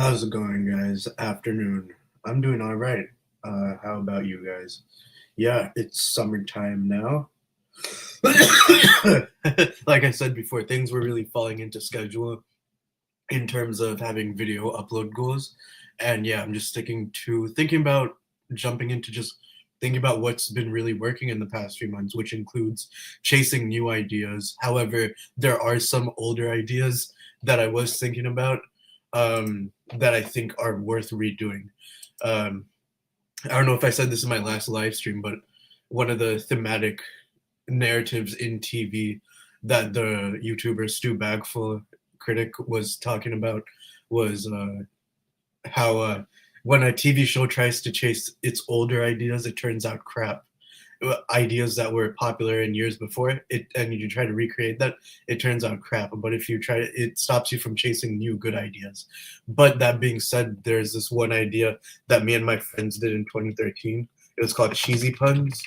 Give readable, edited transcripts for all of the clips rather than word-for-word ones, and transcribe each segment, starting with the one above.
How's it going, guys? Afternoon. I'm doing all right. How about you guys? Yeah, it's summertime now. Like I said before, things were really falling into schedule in terms of having video upload goals. And yeah, I'm just sticking to thinking about jumping into just thinking about what's been really working in the past few months, which includes chasing new ideas. However, there are some older ideas that I was thinking about that I think are worth redoing. Um, I don't know if I said this in my last live stream, but one of the thematic narratives in TV that the YouTuber Stu Bagfull critic was talking about was how when a TV show tries to chase its older ideas, it turns out crap. Ideas that were popular in years before it, and you try to recreate that, it turns out crap. But if you try, it stops you from chasing new good ideas. But that being said, there's this one idea that me and my friends did in 2013. It was called Cheesy Puns.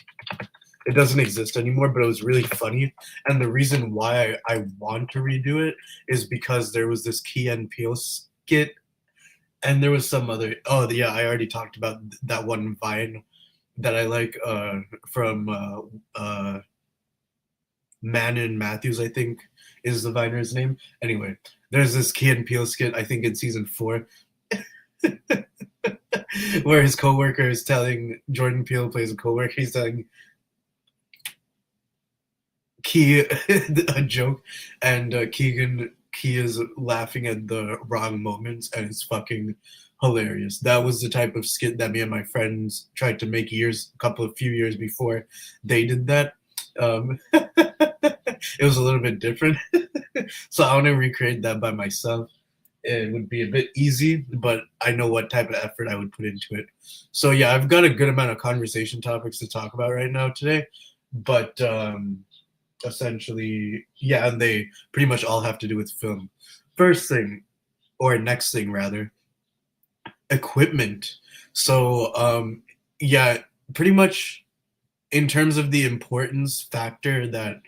It doesn't exist anymore, but it was really funny. And the reason why I want to redo it is because there was this Key and Peele skit, and there was some other. Oh, yeah, I already talked about that one Vine that I like from Manon Matthews, I think is the Viner's name. Anyway, there's this Key and Peele skit, I think in season 4, where his coworker is telling Jordan Peele plays a coworker. He's telling Key a joke, and Key is laughing at the wrong moments, and it's fucking hilarious. That was the type of skit that me and my friends tried to make a few years before they did that. It was a little bit different, so I want to recreate that by myself. It would be a bit easy, but I know what type of effort I would put into it. So yeah, I've got a good amount of conversation topics to talk about right now today, but essentially, yeah, and they pretty much all have to do with film. First thing, or next thing rather, equipment. So yeah, pretty much in terms of the importance factor that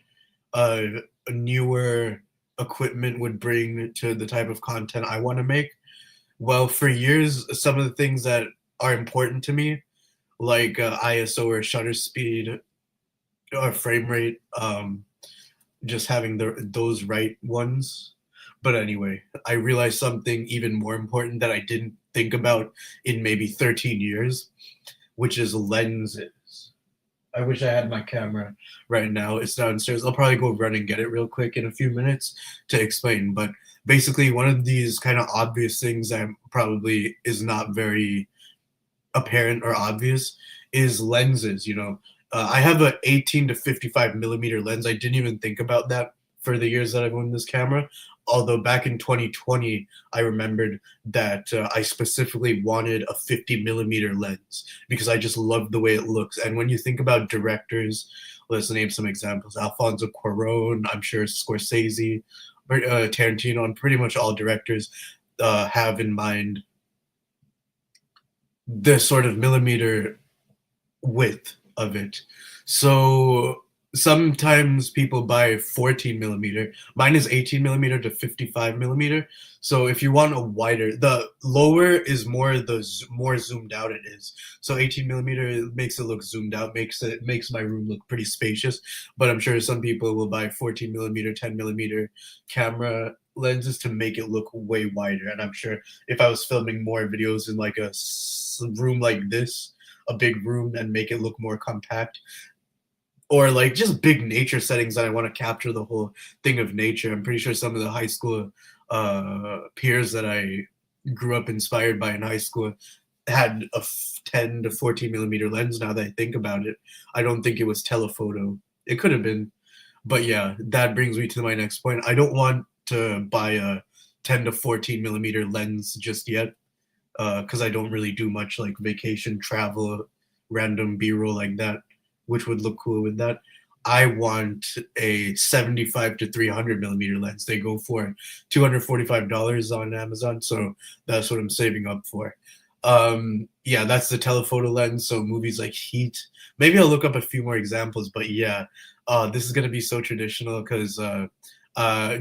uh newer equipment would bring to the type of content I want to make. Well, for years, some of the things that are important to me, like ISO or shutter speed or frame rate, just having those right ones. But anyway, I realized something even more important that I didn't think about in maybe 13 years, which is lenses. I wish I had my camera right now. It's downstairs. I'll probably go run and get it real quick in a few minutes to explain. But basically, one of these kind of obvious things that probably is not very apparent or obvious is lenses. I have a 18 to 55 millimeter lens. I didn't even think about that for the years that I've owned this camera. Although back in 2020, I remembered that I specifically wanted a 50 millimeter lens because I just loved the way it looks. And when you think about directors, let's name some examples: Alfonso Cuarón, I'm sure Scorsese, Tarantino, and pretty much all directors have in mind the sort of millimeter width of it. So sometimes people buy 14 millimeter. Mine is 18 millimeter to 55 millimeter. So if you want a wider, the lower is more zoomed out it is. So 18 millimeter makes it look zoomed out, makes my room look pretty spacious. But I'm sure some people will buy 14 millimeter, 10 millimeter camera lenses to make it look way wider. And I'm sure if I was filming more videos in like a room like this, a big room, and make it look more compact, or like just big nature settings that I want to capture the whole thing of nature. I'm pretty sure some of the high school peers that I grew up inspired by in high school had a 10 to 14 millimeter lens. Now that I think about it, I don't think it was telephoto. It could have been, but yeah, that brings me to my next point. I don't want to buy a 10 to 14 millimeter lens just yet, because I don't really do much like vacation travel, random B-roll like that, which would look cool with that. I want a 75 to 300 millimeter lens. They go for $245 on Amazon, so that's what I'm saving up for. Yeah, that's the telephoto lens. So movies like Heat. Maybe I'll look up a few more examples, but yeah, this is gonna be so traditional because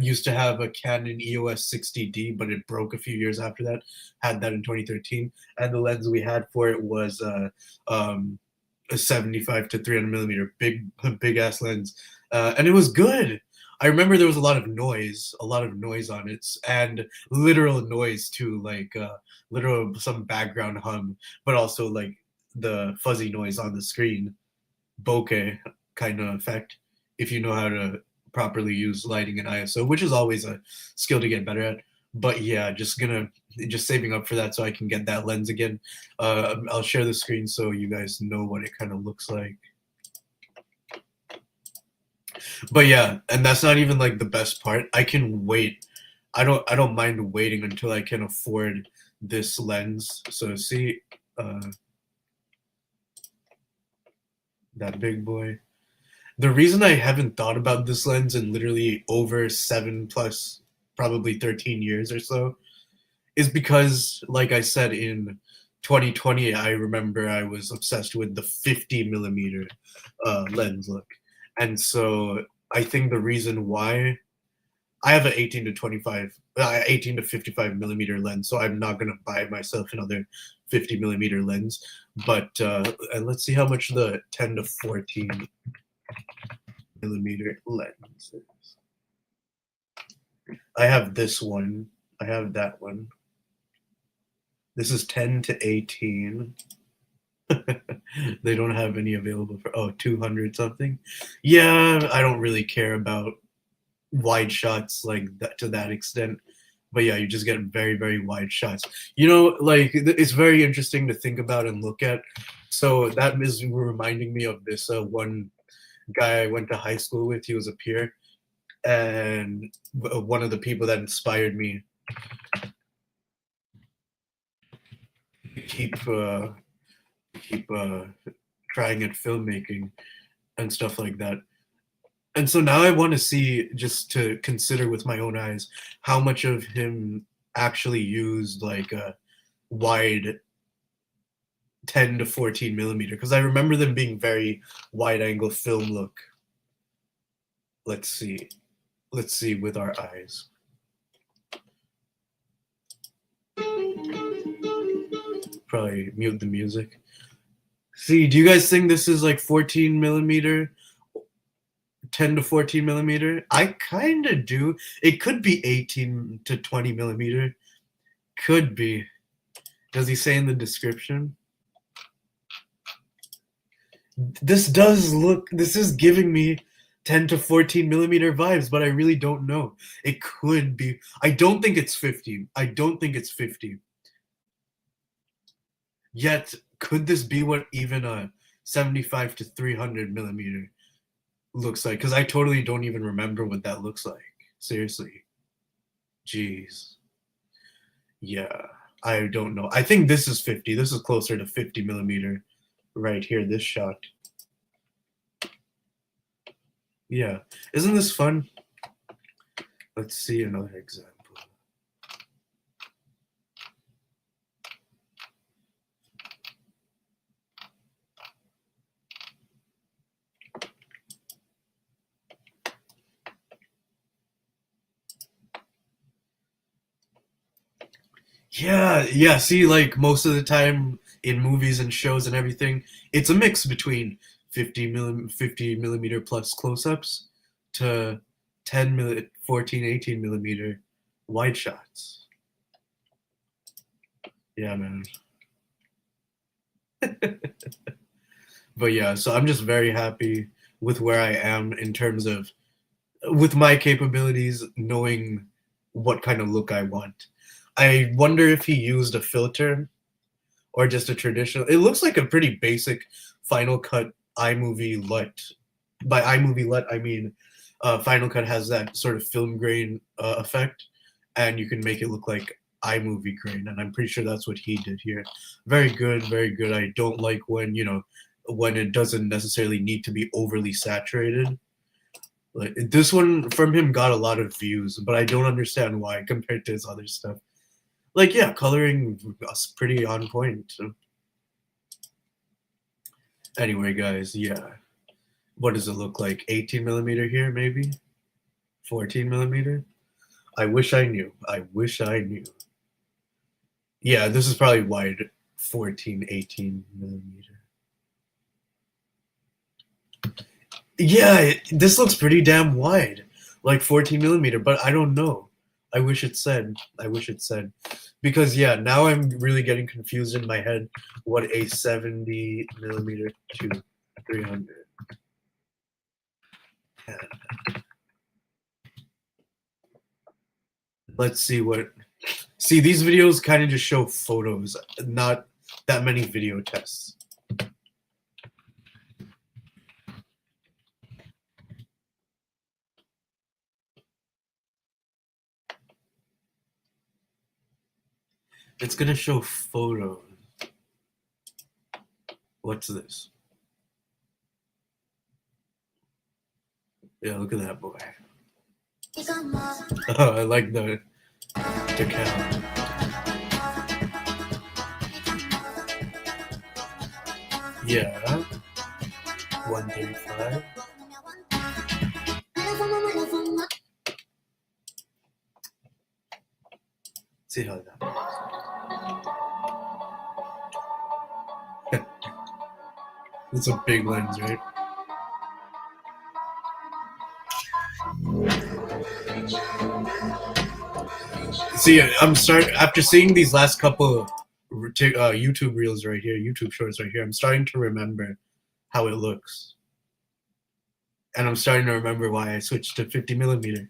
Used to have a Canon EOS 60D, but it broke a few years after that. Had that in 2013, and the lens we had for it was a 75 to 300 millimeter, big ass lens, and it was good. I remember there was a lot of noise on it, and literal noise too, like literal some background hum, but also like the fuzzy noise on the screen, bokeh kind of effect, if you know how to properly use lighting and ISO, which is always a skill to get better at. But yeah, just saving up for that so I can get that lens again. I'll share the screen so you guys know what it kind of looks like. But yeah, and that's not even like the best part. I can wait. I don't mind waiting until I can afford this lens. So see that big boy. The reason I haven't thought about this lens in literally over 7 plus probably 13 years or so is because, like I said, in 2020, I remember I was obsessed with the 50 millimeter lens look. And so I think the reason why I have an 18 to 55 millimeter lens, so I'm not going to buy myself another 50 millimeter lens. But and let's see how much the 10 to 14 millimeter lens is. I have this one. I have that one. This is 10 to 18. They don't have any available for 200 something. Yeah, I don't really care about wide shots like that to that extent. But yeah, you just get very, very wide shots. You know, like it's very interesting to think about and look at. So that is reminding me of this one guy I went to high school with. He was a peer, and one of the people that inspired me to keep trying at filmmaking and stuff like that. And so now I want to see, just to consider with my own eyes, how much of him actually used like a wide 10 to 14 millimeter, because I remember them being very wide angle film look. Let's see with our eyes. Probably mute the music. See, do you guys think this is like 14 millimeter, 10 to 14 millimeter? I kind of do. It could be 18 to 20 millimeter. Could be. Does he say in the description? This is giving me 10 to 14 millimeter vibes, but I really don't know. It could be. I don't think it's 50. I don't think it's 50. Yet, could this be what even a 75 to 300 millimeter looks like? Because I totally don't even remember what that looks like. Seriously. Jeez. Yeah, I don't know. I think this is 50. This is closer to 50 millimeter right here, this shot. Yeah. Isn't this fun? Let's see another example. Yeah. See, like most of the time in movies and shows and everything, it's a mix between 50 millimeter plus close-ups to 14, 18 millimeter wide shots. Yeah, man. But yeah, so I'm just very happy with where I am in terms of with my capabilities, knowing what kind of look I want. I wonder if he used a filter or just a traditional. It looks like a pretty basic Final Cut iMovie LUT. By iMovie LUT, I mean Final Cut has that sort of film grain effect, and you can make it look like iMovie grain. And I'm pretty sure that's what he did here. Very good, very good. I don't like when when it doesn't necessarily need to be overly saturated. Like this one from him got a lot of views, but I don't understand why compared to his other stuff. Like yeah, coloring was pretty on point. Anyway, guys, yeah. What does it look like? 18 millimeter here, maybe? 14 millimeter. I wish I knew. I wish I knew. Yeah, this is probably wide 14, 18 millimeter. Yeah, this looks pretty damn wide, like 14 millimeter, but I don't know. I wish it said. I wish it said. Because, yeah, now I'm really getting confused in my head what a 70 millimeter to 300. Let's see what. See, these videos kind of just show photos, not that many video tests. It's gonna show photos. What's this? Yeah, look at that boy. Oh, I like the decal. Yeah. 135. See how that works. It's a big lens, right? See, I'm starting after seeing these last couple YouTube reels right here, YouTube shorts right here. I'm starting to remember how it looks, and I'm starting to remember why I switched to 50 millimeter.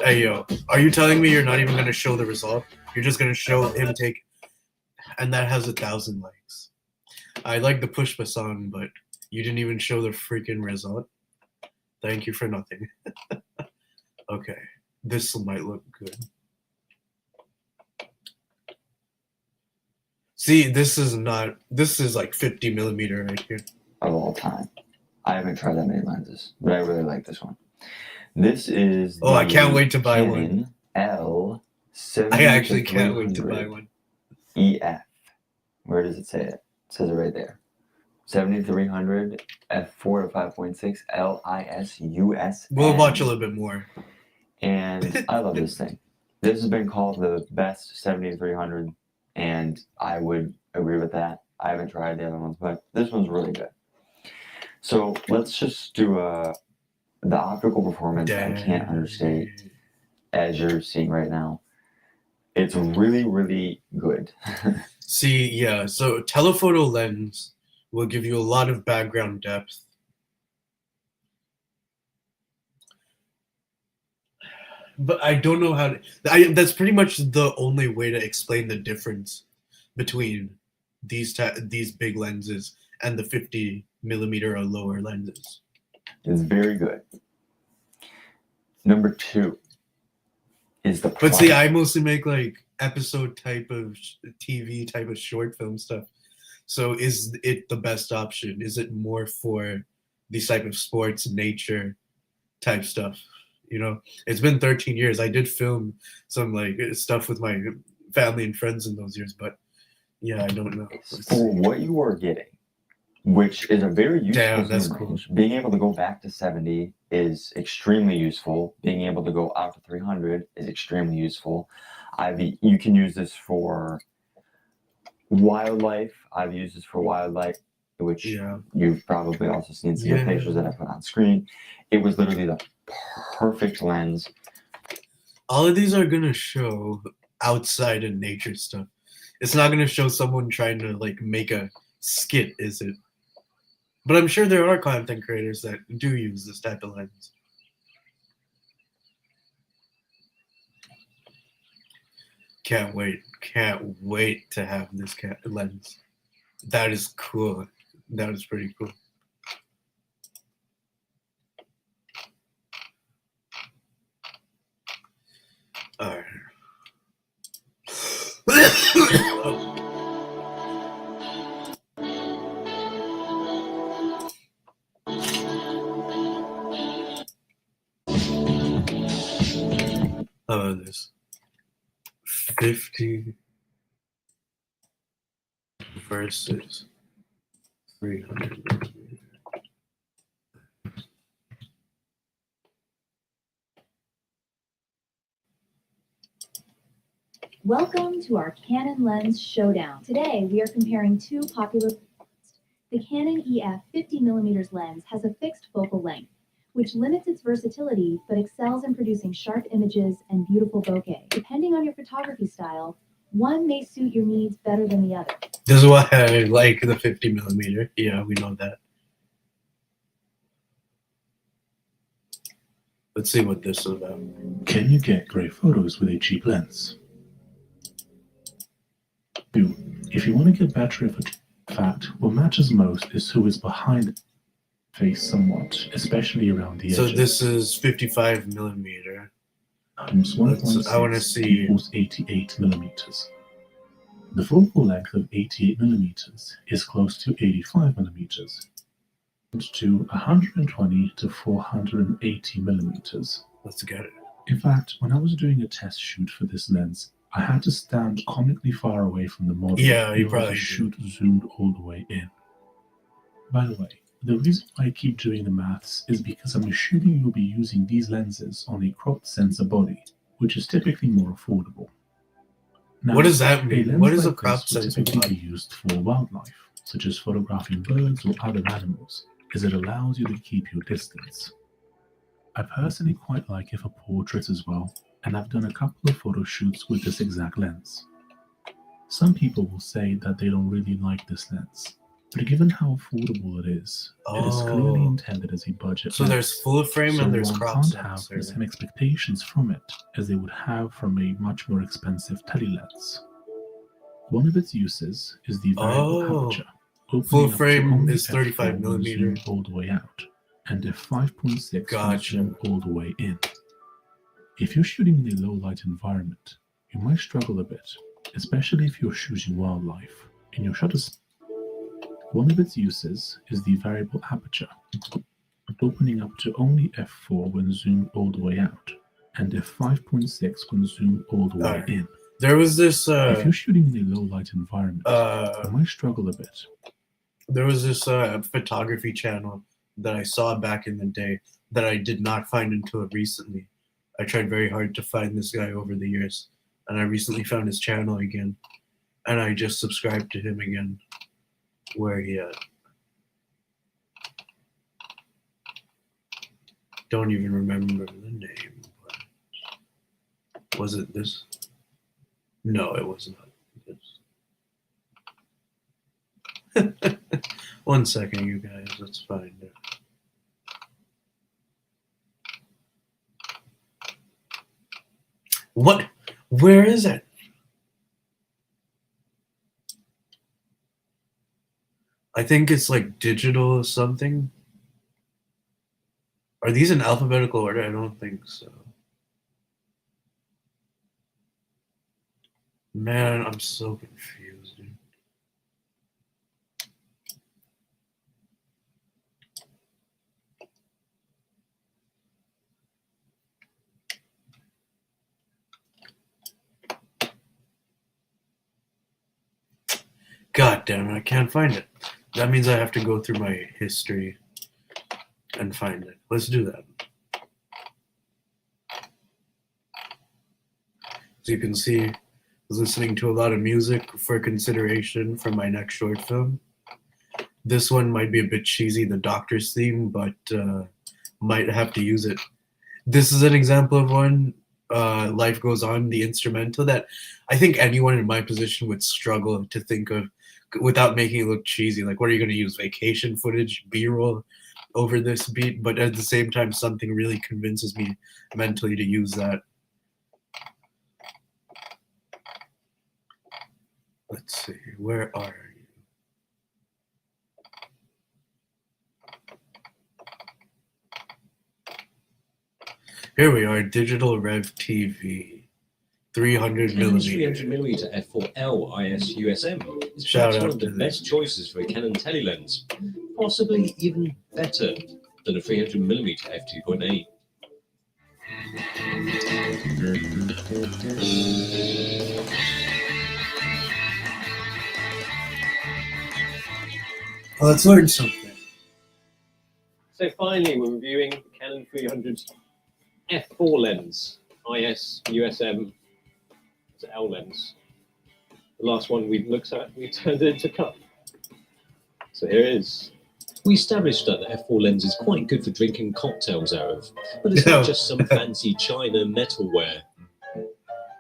Hey yo, are you telling me you're not even gonna show the result? You're just gonna show him take, and that has 1,000 likes. I like the Pushpa song, but you didn't even show the freaking result. Thank you for nothing. Okay, this might look good. See, this is not. This is like 50 millimeter right here. Of all time. I haven't tried that many lenses, but I really like this one. This is Oh, I can't wait to buy Canon one. L70. I actually can't wait to buy one. EF. Where does it say it? It says it right there. 7300 f4 to 5.6 LIS-US. We'll watch a little bit more. And I love this thing. This has been called the best 7300, and I would agree with that. I haven't tried the other ones, but this one's really good. So let's just do the optical performance. I can't understate, as you're seeing right now. It's really, really good. See, yeah, so telephoto lens will give you a lot of background depth. But I don't know how to. That's pretty much the only way to explain the difference between these big lenses and the 50 millimeter or lower lenses. It's very good. Number 2 is the price. But see, I mostly make like episode type of TV type of short film stuff. So is it the best option? Is it more for these type of sports, nature type stuff? You know, it's been 13 years. I did film some like stuff with my family and friends in those years, but yeah, I don't know. For what you are getting, which is a very useful that's cool. Being able to go back to 70 is extremely useful. Being able to go out to 300 is extremely useful. You can use this for wildlife. I've used this for wildlife, which you've probably also seen some of the pictures that I put on screen. It was literally the perfect lens. All of these are gonna show outside of nature stuff. It's not gonna show someone trying to like make a skit, is it? But I'm sure there are content creators that do use this type of lens. Can't wait to have this lens. That is cool. That is pretty cool. All right. How about this? 50 versus 300. Welcome to our Canon Lens Showdown. Today, we are comparing two popular lenses. The Canon EF 50mm lens has a fixed focal length, which limits its versatility but excels in producing sharp images and beautiful bokeh. Depending on your photography style, one may suit your needs better than the other. This is why I like the 50mm. Yeah, we know that. Let's see what this is about. Can you get great photos with a cheap lens? If you want to get better at in fact, what matters most is who is behind the face somewhat, especially around the edges. So this is 55mm. Times 1.6 I want to see. equals 88 millimeters. The focal length of 88 millimeters is close to 85 millimeters, to 120 to 480 millimeters. Let's get it. In fact, when I was doing a test shoot for this lens, I had to stand comically far away from the model. Yeah, you because probably the did. shoot zoomed all the way in. By the way, the reason why I keep doing the maths is because I'm assuming you'll be using these lenses on a cropped sensor body, which is typically more affordable. Now, What does that a mean? lens What is a like crop this would sensor typically body? be used for wildlife, such as photographing birds or other animals, as it allows you to keep your distance. I personally quite like it for portraits as well, and I've done a couple of photo shoots with this exact lens. Some people will say that they don't really like this lens, but given how affordable it is clearly Oh. intended as a budget So lens. there's full frame So and there's one crop can't have sensor. the same expectations from it as they would have from a much more expensive telelens. One of its uses is the variable Oh. aperture. Opening Full up to frame only is 35 f4 when millimeter. zoomed all the way out, and f5.6 when Gotcha. zoomed all the way in. If you're shooting in a low light environment, you might struggle a bit, especially if you're shooting wildlife in your shutter speed. One of its uses is the variable aperture, opening up to only f4 when zoomed all the way out, and f5.6 when zoomed all the way Alright. in. There was this If you're shooting in a low light environment, you might struggle a bit. there was this photography channel that I saw back in the day that I did not find until recently. I tried very hard to find this guy over the years, and I recently found his channel again, and I just subscribed to him again. Where he at? Don't even remember the name. But was it this? No, it was not this. 1 second, you guys. Let's find it. What? Where is it? I think it's like digital or something. Are these in alphabetical order? I don't think so. Man, I'm so confused, dude. God damn it, I can't find it. That means I have to go through my history and find it. Let's do that. As you can see, I was listening to a lot of music for consideration for my next short film. This one might be a bit cheesy, the Doctor's theme, but might have to use it. This is an example of one, Life Goes On, the instrumental, that I think anyone in my position would struggle to think of without making it look cheesy. Like, what are you going to use? Vacation footage, B-roll over this beat? But at the same time, something really convinces me mentally to use that. Let's see, where are you? Here we are, Digital Rev TV. 300 Canon's millimeter. 300mm f4L IS USM is Shout perhaps out one of the to best choices for a Canon telelens, possibly even better than a 300mm f2.8. Let's learn something. So finally, we're reviewing the Canon 300 f4 lens, IS USM L lens. The last one we looked at, we turned it into cup. So here it is. We established that the f4 lens is quite good for drinking cocktails out of, but it's Yeah. not just some fancy China metalware.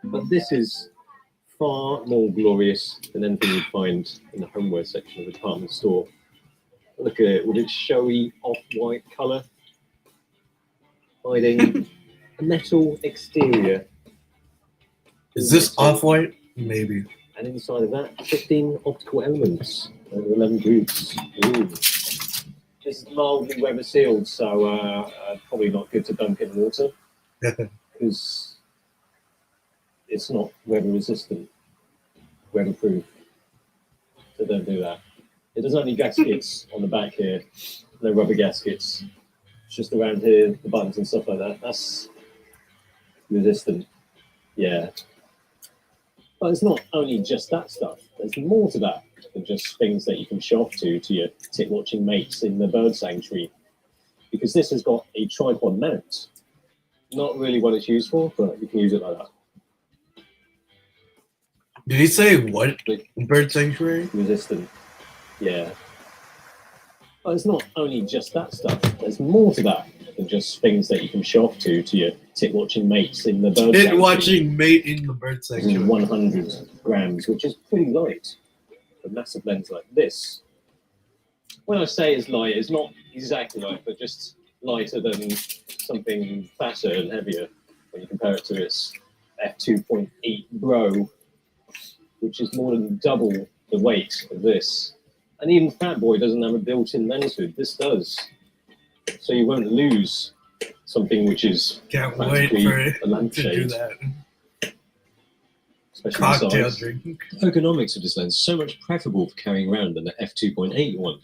But this is far more glorious than anything you'd find in the homeware section of a department store. Look at it with its showy off-white colour, hiding a metal exterior. Is this off-white? Maybe. And inside of that, 15 optical elements and 11 groups. Ooh. This is mildly weather sealed, so probably not good to dunk in water because it's not weather resistant, weatherproof. So don't do that. It doesn't have any gaskets on the back here, no rubber gaskets. It's just around here, the buttons and stuff like that. That's resistant, yeah. But it's not only just that stuff. There's more to that than just things that you can show off to your tit-watching mates in the bird sanctuary. Because this has got a tripod mount. Not really what it's used for, but you can use it like that. Did he say what? Bird sanctuary? Resistant, yeah. But it's not only just that stuff. There's more to that than just things that you can show off to your tit-watching mates in the bird sanctuary. Tit-watching mate in the bird This is sanctuary. 100 grams, which is pretty light for a massive lens like this. When I say it's light, it's not exactly light, but just lighter than something fatter and heavier when you compare it to its f2.8 Bro, which is more than double the weight of this. And even Fat Boy doesn't have a built-in lens hood. This does. So you won't lose something which is Can't wait practically for it a lampshade. to do that. Especially Cocktail size. drink. Ergonomics of this lens is so much preferable for carrying around than the f2.8 one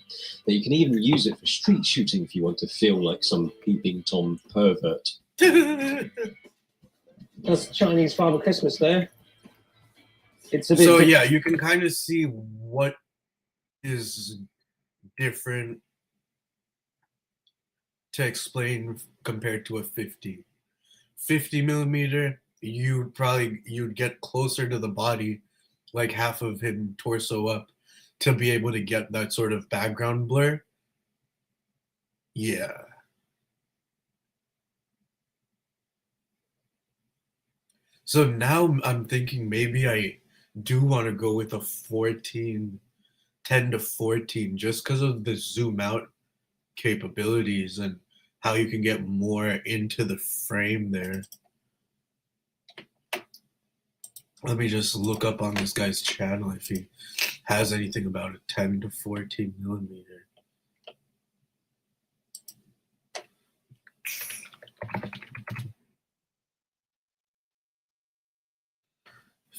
that you can even use it for street shooting if you want to feel like some peeping Tom pervert. That's Chinese Father Christmas there. It's a bit So yeah, you can kind of see what is different to explain compared to a 50 millimeter. You'd get closer to the body, like half of him torso up, to be able to get that sort of background blur. Yeah. So now I'm thinking maybe I do want to go with a 10 to 14, just because of the zoom out capabilities and how you can get more into the frame there. Let me just look up on this guy's channel if he has anything about a 10 to 14 millimeter.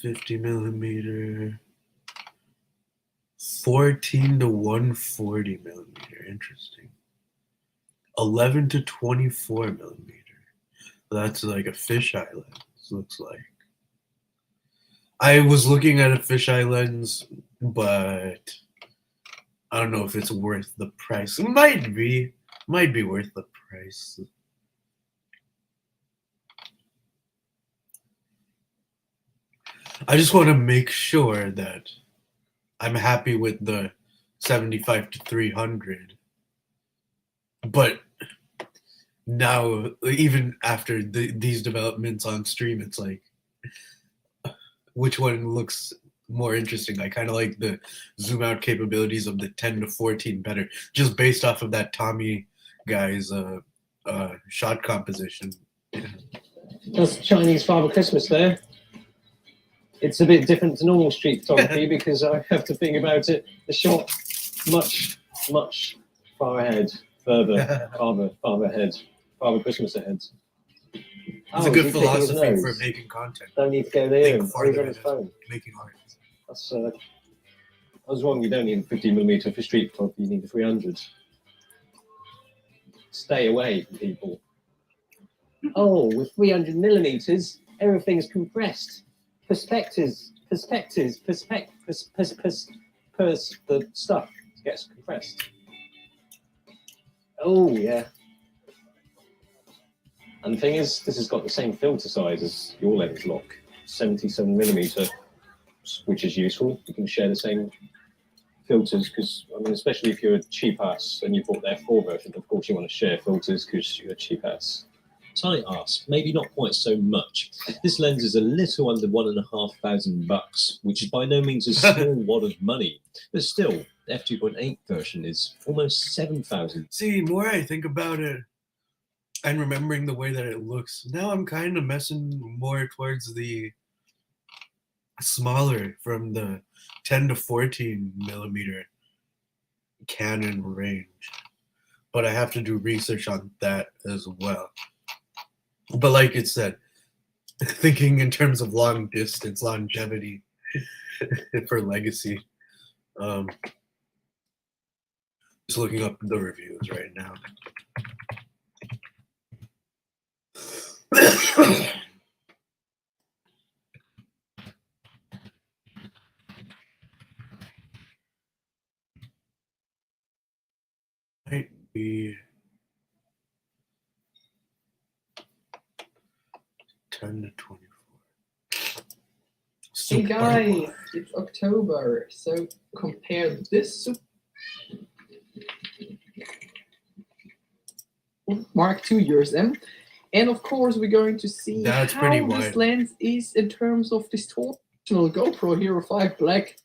$50 millimeter, 14 to 140 millimeter. Interesting. 11 to 24 millimeter. That's like a fisheye lens, looks like. I was looking at a fisheye lens, but I don't know if it's worth the price. It might be worth the price. I just want to make sure that I'm happy with the 75 to 300. But now, even after these developments on stream, it's like, which one looks more interesting? I kind of like the zoom out capabilities of the 10 to 14 better, just based off of that Tommy guy's shot composition. That's Chinese Father Christmas there. It's a bit different to normal street photography because I have to think about it. The shot much far ahead, farther ahead, Father Christmas ahead. It's a good philosophy for making content. Don't need to go there. Think And farther on his ahead. phone. Making art. That's I was wrong. You don't need a 50mm for street photography. You need a 300. Stay away from people. Oh, with 300 millimeters, everything's compressed. The stuff gets compressed. Oh, yeah. And the thing is, this has got the same filter size as your lens lock, 77 millimeter, which is useful. You can share the same filters because, I mean, especially if you're a cheap ass and you bought their F4 version, of course you want to share filters because you're a cheap ass. Tight ass, maybe not quite so much. This lens is a little under $1,500, which is by no means a small wad of money, but still, the f2.8 version is almost 7,000. See, more I think about it and remembering the way that it looks, now I'm kind of messing more towards the smaller from the 10 to 14 millimeter Canon range. But I have to do research on that as well. But like it said, thinking in terms of long distance, longevity for legacy. Just looking up the reviews right now. Might be 10 to 24. Hey guys, it's October, so compare this Mark II USM, and of course we're going to see That's how pretty this wide. lens is in terms of distortional GoPro Hero 5 Black.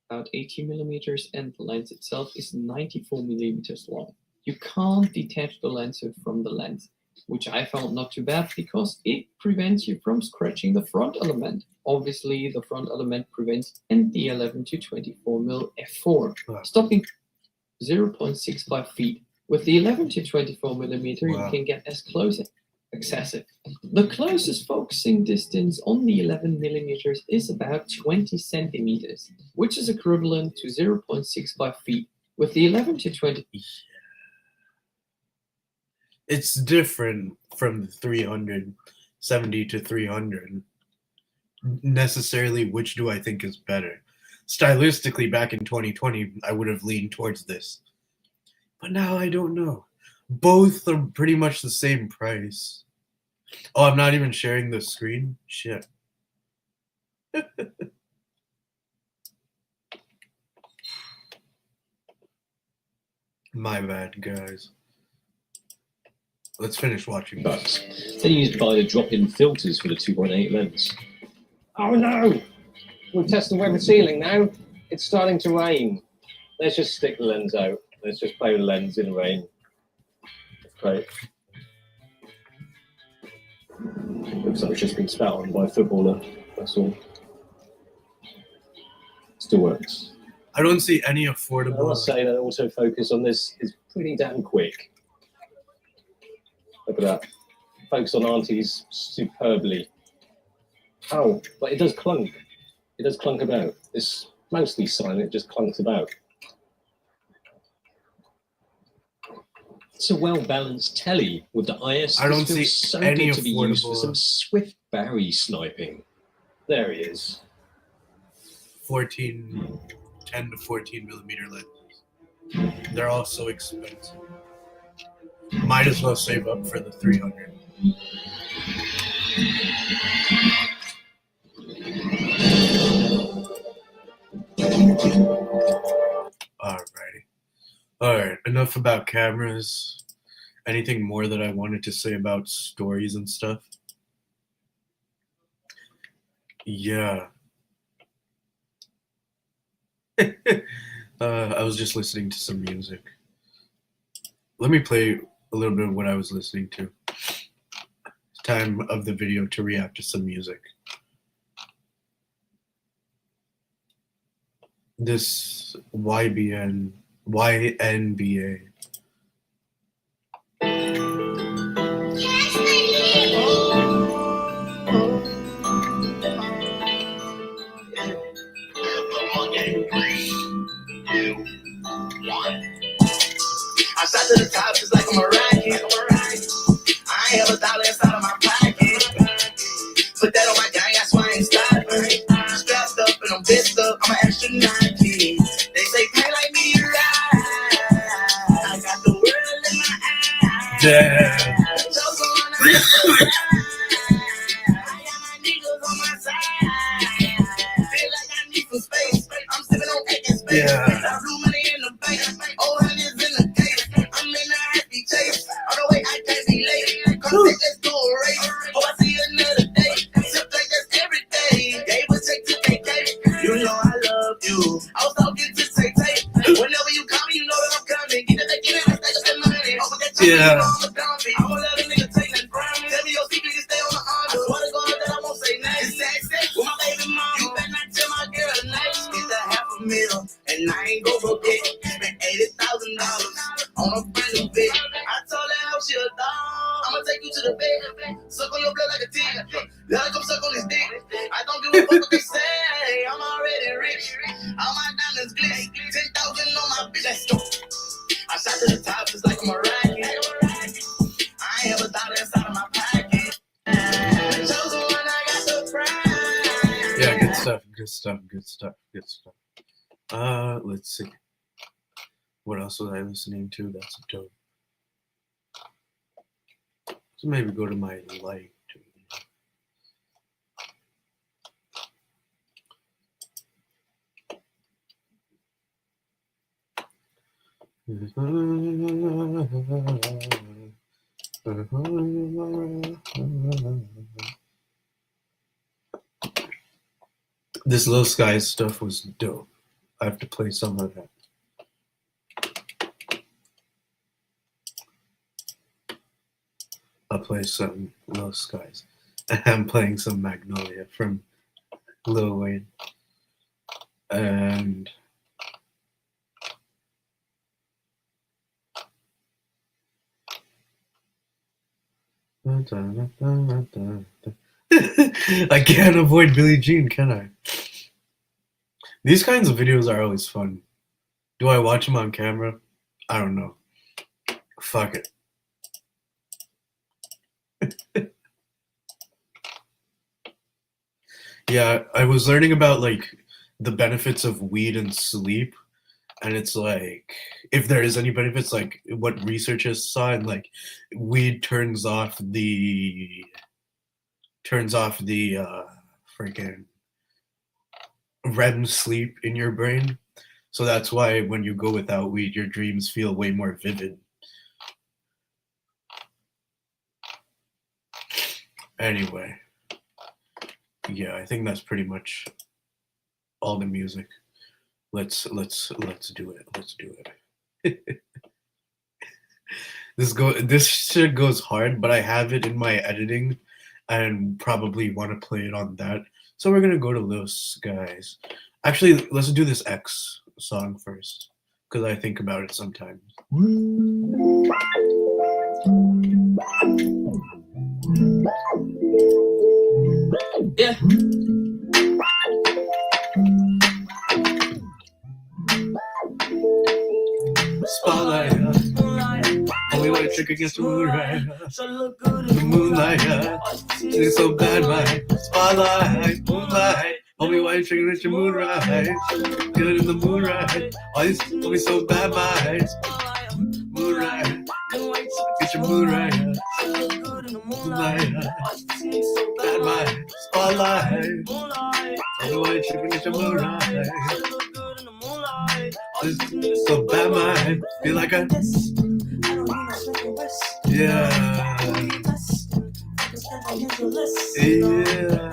About 80 millimeters, and the lens itself is 94 millimeters long. You can't detach the lens hood from the lens, which I found not too bad because it prevents you from scratching the front element. Obviously, the front element prevents the 11 to 24 mm f4, stopping 0.65 feet. With the 11 to 24 millimeter, Wow. you can get as close as excessive. The closest focusing distance on the 11 millimeters is about 20 centimeters, which is equivalent to 0.65 feet. With the 11 to 20, It's different from the 370 to 300. Necessarily, which do I think is better? Stylistically, back in 2020, I would have leaned towards this. But now I don't know. Both are pretty much the same price. Oh, I'm not even sharing the screen? Shit. My bad, guys. Let's finish watching this. But then you need to buy the drop-in filters for the 2.8 lens. Oh no! We'll test the weather sealing now. It's starting to rain. Let's just stick the lens out. Let's just play with the lens in the rain. That's great. Looks like it's just been spat on by a footballer. That's all. Still works. I don't see any I affordable. must say that autofocus on this is pretty damn quick. Look at that. Focus on aunties superbly. Oh, but it does clunk. It does clunk about. It's mostly silent, it just clunks about. It's a well-balanced telly with the IS. I don't This feels see so any good to be used for affordable- some swift Barry sniping. There he is. 10 to 14 millimeter lenses. They're all so expensive. Might as well save up for the 300. Alrighty. Alright, enough about cameras. Anything more that I wanted to say about stories and stuff? Yeah. I was just listening to some music. Let me play a little bit of what I was listening to. It's time of the video to react to some music. This YNBA. I shot to the top just like I'm a rocket. I ain't have a dollar inside of my Damn. Yeah. You know I love you. I was talking to Tay Tay. Whenever you call me, you know that I'm coming. Get it, get it, I take the money. Over that time, Yeah. I'm gonna let a nigga take that from me. Tell me your secret, you stay on the arm. I swear to God that I won't say nothing. Sex with my baby mama. You better not tell my girl tonight. Get that $500,000, and I ain't go forget. Spent $80,000 on a brand new bed. I told her how she a dog. I'ma take you to the bed. Suck on your blood like a tigger. Let her come suck on his dick. I don't give a fuck what they say. I'm already rich. All my diamonds glitz. 10,000 on my bitch. Let's go. I shot to the top just like I'm a racket. I ain't ever thought inside of my pocket. Chosen one, I got the prize. Yeah, good stuff, good stuff, good stuff, good stuff. Let's see. What else was I listening to? That's dope. So maybe go to my light. This Lil Skies stuff was dope. I have to play some of that. I'll play some Lil Skies. I'm playing some Magnolia from Lil Wayne. And I can't avoid Billie Jean, can I? These kinds of videos are always fun. Do I watch them on camera? I don't know. Fuck it. Yeah, I was learning about like the benefits of weed and sleep, and it's like if there is any benefits, like what researchers saw, and like weed turns off the freaking REM sleep in your brain. So that's why when you go without weed, your dreams feel way more vivid. Anyway, yeah, I think that's pretty much all the music. Let's do it. Let's do it. This shit goes hard, but I have it in my editing and probably want to play it on that. So we're gonna go to Lil Skies. Actually, let's do this X song first, because I think about it sometimes. Yeah. Spotlight, only white chick against the moonlight. The moonlight, it's so bad, my spotlight, moonlight. Only white chick against your moonlight. Good in the moonlight. Always so bad, my moonlight. Get your moonlight. Moonlight. Bad, my spotlight. Only white chick against your moonlight. So bad, my feel like I. Yeah. Yeah.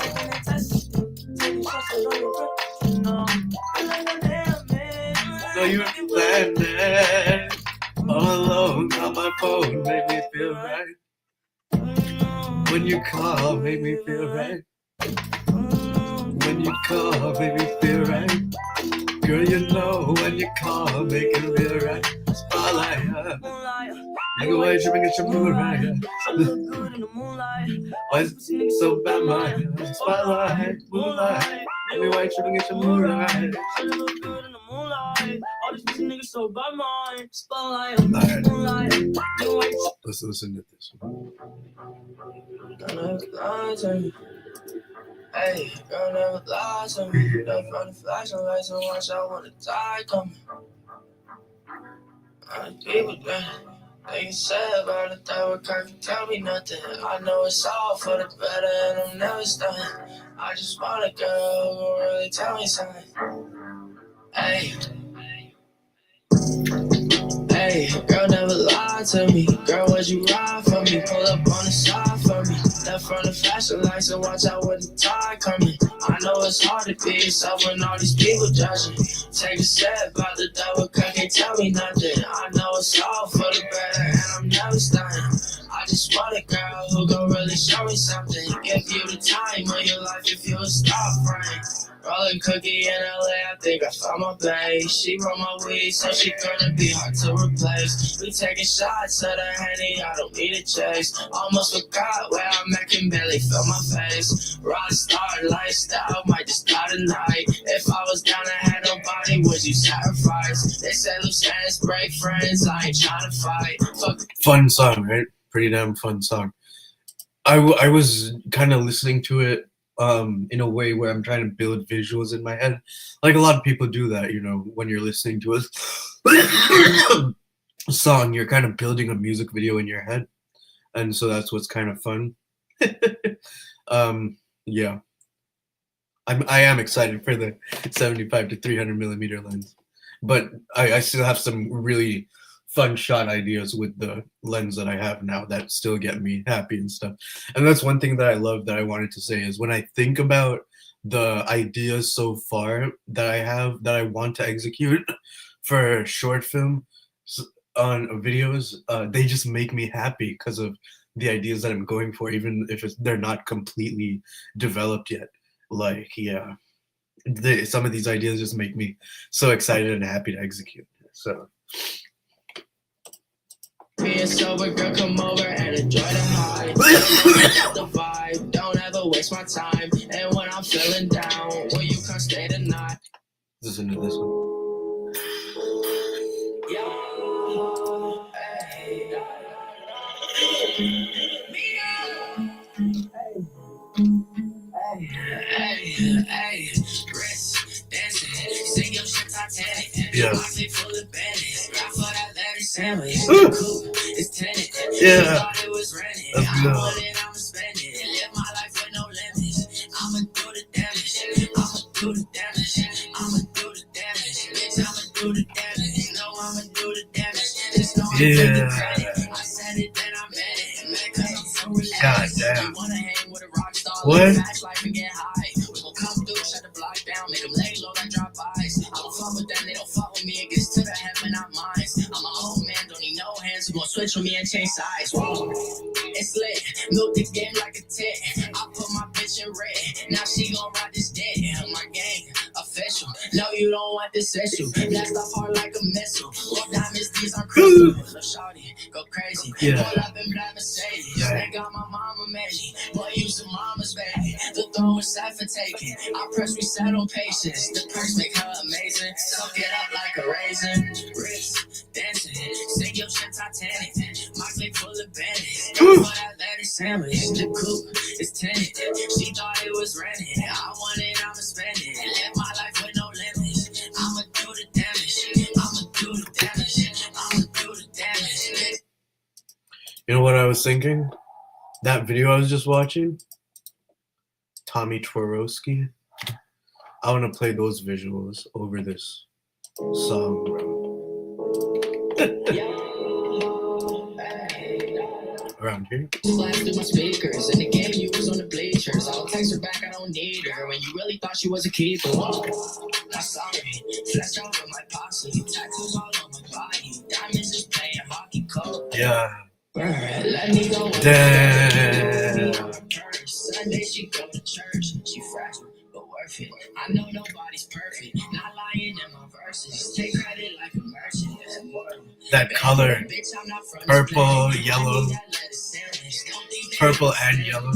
No, you're planning. All alone on my phone, make me feel right. When you call, make me feel right. When you call, make me feel right. Girl, you know when you call, make it feel right. Spotlight, nigga, why you get your mood right? Why is it so bad, my spotlight, moonlight? Nigga, why you get your mood right? Alright, let's listen to this one. Hey, girl, never lies to me. Left from the flashing lights and watch out when the tide coming. I deal with that. They said about it that would can't tell me nothing. I know it's all for the better and I'm never stunning. I just want a girl who really tell me something. Hey. Hey, girl never lied to me. Girl, would you ride for me? Pull up on the side for me. Left from the flashing lights and watch out with the tide coming. I know it's hard to be yourself when all these people judging. Take a step out the devil, can't tell me nothing. I know it's all for the better and I'm never stunning. I just want a girl who gon' really show me something. Give you the time of your life if you would stop running. Rolling cookie in LA, I think I found my bae. She roll my weed, so she gonna be hard to replace. We taking shots at a Henny, I don't need a chase. Almost forgot where I'm at, can barely feel my face. Rock star lifestyle, might just start tonight. If I was down and had nobody, would you sacrifice? They say loose ends break friends, I ain't trying to fight. Fuck. Fun song, right? Pretty damn fun song. I was kind of listening to it in a way where I'm trying to build visuals in my head. Like a lot of people do that, you know, when you're listening to a song, you're kind of building a music video in your head. And so that's what's kind of fun. Yeah. I am excited for the 75 to 300 millimeter lens. But I still have some really fun shot ideas with the lens that I have now that still get me happy and stuff. And that's one thing that I love that I wanted to say is when I think about the ideas so far that I have that I want to execute for short film on videos, they just make me happy because of the ideas that I'm going for, even if they're not completely developed yet. Like, yeah, some of these ideas just make me so excited and happy to execute. So me a sober girl, come over and enjoy the high. The vibe, don't ever waste my time. And when I'm feeling down, will you come stay the night? Listen to this one. Hey, Chris, dancing, sing your shit Titanic. Yeah. Full of bandits, ride for that Larry sandwich. It's tenant. Yeah. Thought it was rented. Let's I go. want it, I'ma spend it. Live my life with no limits. I'ma do the damage. I'ma do the damage. I'ma do the damage. Bitch, I'ma do the damage. No, I'ma do the damage. Just know I'm taking credit. I said it, then I meant it. Man, 'cause I'm so relaxed. God damn. You wanna hang with a rock star? What? Match life and get high. We gon' come through, shut the block down, make them lay low like drop-bys. I don't fuck with them, they don't fuck with me. It gets to the heaven, not mine. I'm an old man, don't need no hands. You gon' switch with me and change sides. Whoa. It's lit, milk the game like a tit. I put my bitch in red. Now she gon' ride this dick. My gang, official. No, you don't want this issue. Blast off hard like a missile. All diamonds, these are crystal. Little shawty, go crazy. Yeah. Pull up in black Mercedes. Yeah. They got my mama Maggie. Boy, you some mama's baby. The throne is set for taking. I press reset on patience. The perks make her amazing. Soak it up like a raisin. Wrist, dancing. Sing your shit Titanic. My clip full of bandits. For that Larry sandwich. The coupe is tinted. She thought it was rented. I want it, I'ma spend it. Live my life with no limits. I'ma do the damage. I'ma do the damage. I'ma do the damage. You know what I was thinking? That video I was just watching, Tommy Tworowski. I want to play those visuals over this song, bro. Around here. Flash through my speakers. In the game, you was on the bleachers. I'll text her back, I don't need her. When you really thought she was a keeper. I'm sorry. Flash over my posse. Tattoos all on my body. Diamonds is playing hockey cold. Yeah. Let me go. Damn. Sunday she go to church. She fragile but worth it. I know nobody's perfect. Not lying in my verses. Take credit like a merchant. That color, purple, yellow, purple and yellow.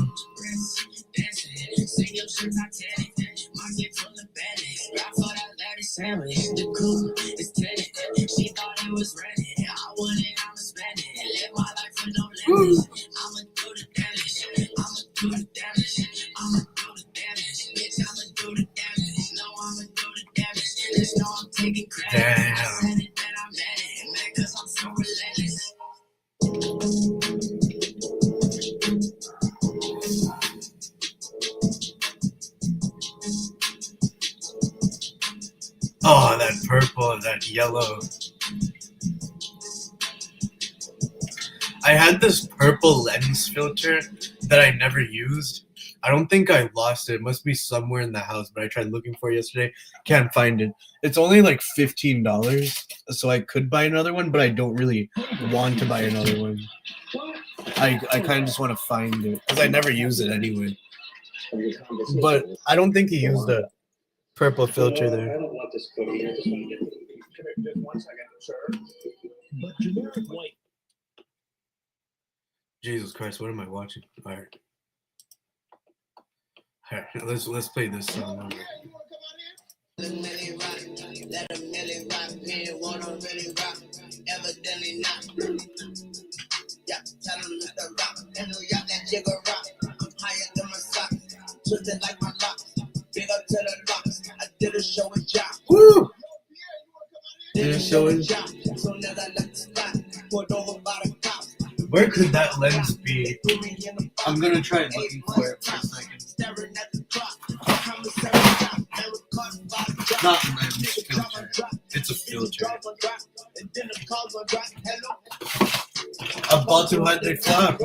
Sandwich, the coupe is tinted. She thought it was rented. I want it, I'ma spend it. Live my life with no limits. I'ma do the damage. I'ma do the damage. I'ma do the damage. Bitch, I'ma do the damage. No, I'ma do the damage. Just know I'm taking credit. I said it, then I meant it. Man, 'cause I'm so relentless. that yellow. I had this purple lens filter that I never used. I don't think I lost it. It must be somewhere in the house, but I tried looking for it yesterday. Can't find it. It's only like $15, so I could buy another one, but I don't really want to buy another one. I kind of just want to find it because I never use it anyway. But I don't think he used the purple filter there. I don't want this cookie. I just want to get just 1 second, sir. But generic white Jesus Christ, what am I watching? All right. All right, let's play this song. Let a milli rock, let a milli rock, me wanna really rock, evidently not. Yeah, tell him Mr. Rock, in New York that jigger rock, I'm higher than my socks, twisted like my locks, big up to the locks, I did a show with Jock. Woo! Did a show with Jock, so nigga left the spot, pulled over by the cops. Where could that lens be? I'm gonna try looking for it for a second. Staring at the clock, commissary Jock, they were caught by the Jock. Not lens filter. It's a filter. And then the calls were dropped, hello. About to let they flap.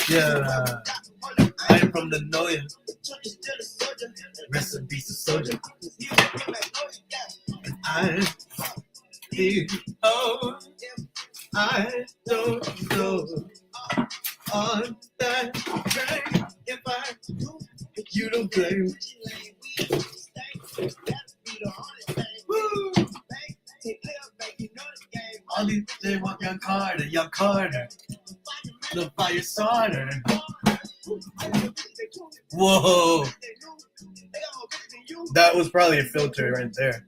Yeah, I'm from the Noya. Rest in peace, the soldier. And I don't know on that train if you don't blame. Woo! All these they want young Carter, the fire starter. Whoa! That was probably a filter right there.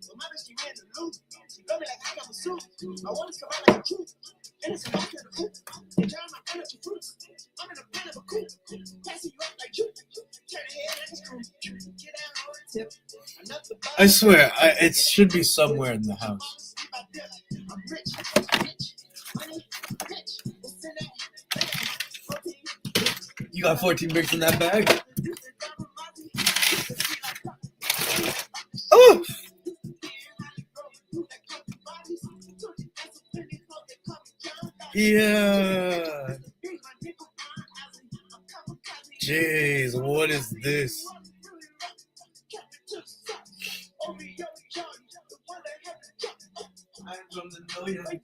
I swear, it should be somewhere in the house. You got 14 bricks in that bag? Oh! Yeah. Jeez, what is this? I'm from the Noya.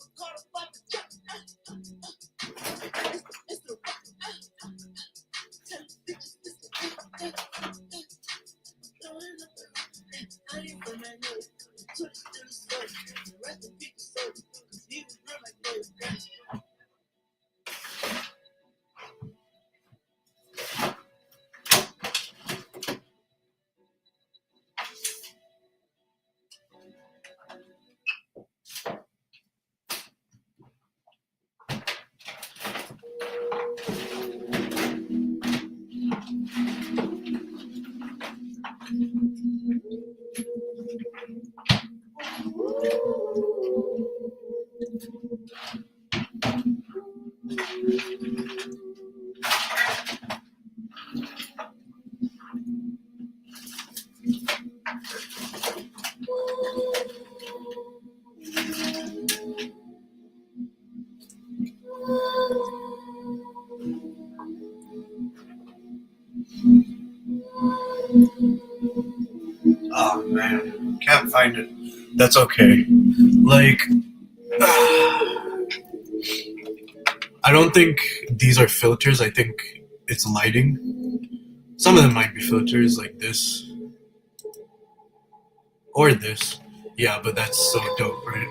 Oh man, can't find it. That's okay. Like, I don't think these are filters. I think it's lighting. Some of them might be filters, like this. Or this. Yeah, but that's so dope, right?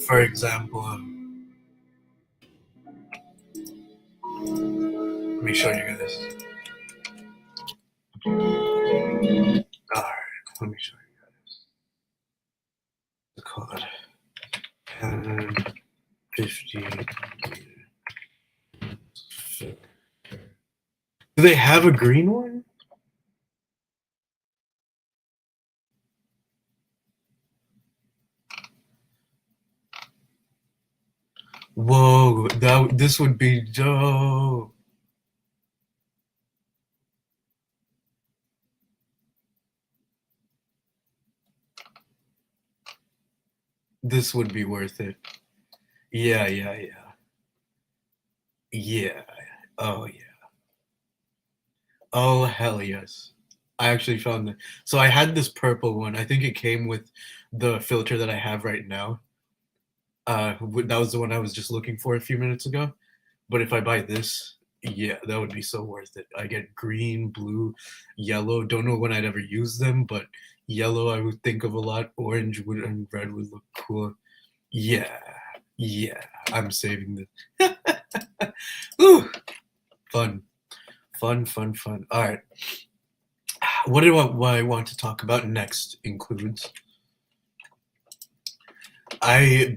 For example, let me show you guys. Alright, let me show you guys. The code. 50. Do they have a green one? Whoa, Ooh, this would be dope. This would be worth it. Yeah. Yeah. Oh yeah. Oh hell yes. I actually found it. So I had this purple one. I think it came with the filter that I have right now. That was the one I was just looking for a few minutes ago. But if I buy this, yeah, that would be so worth it. I get green, blue, yellow. Don't know when I'd ever use them, but yellow I would think of a lot. Orange would and red would look cool. Yeah, I'm saving this. Ooh, fun. All right. What I want to talk about next includes I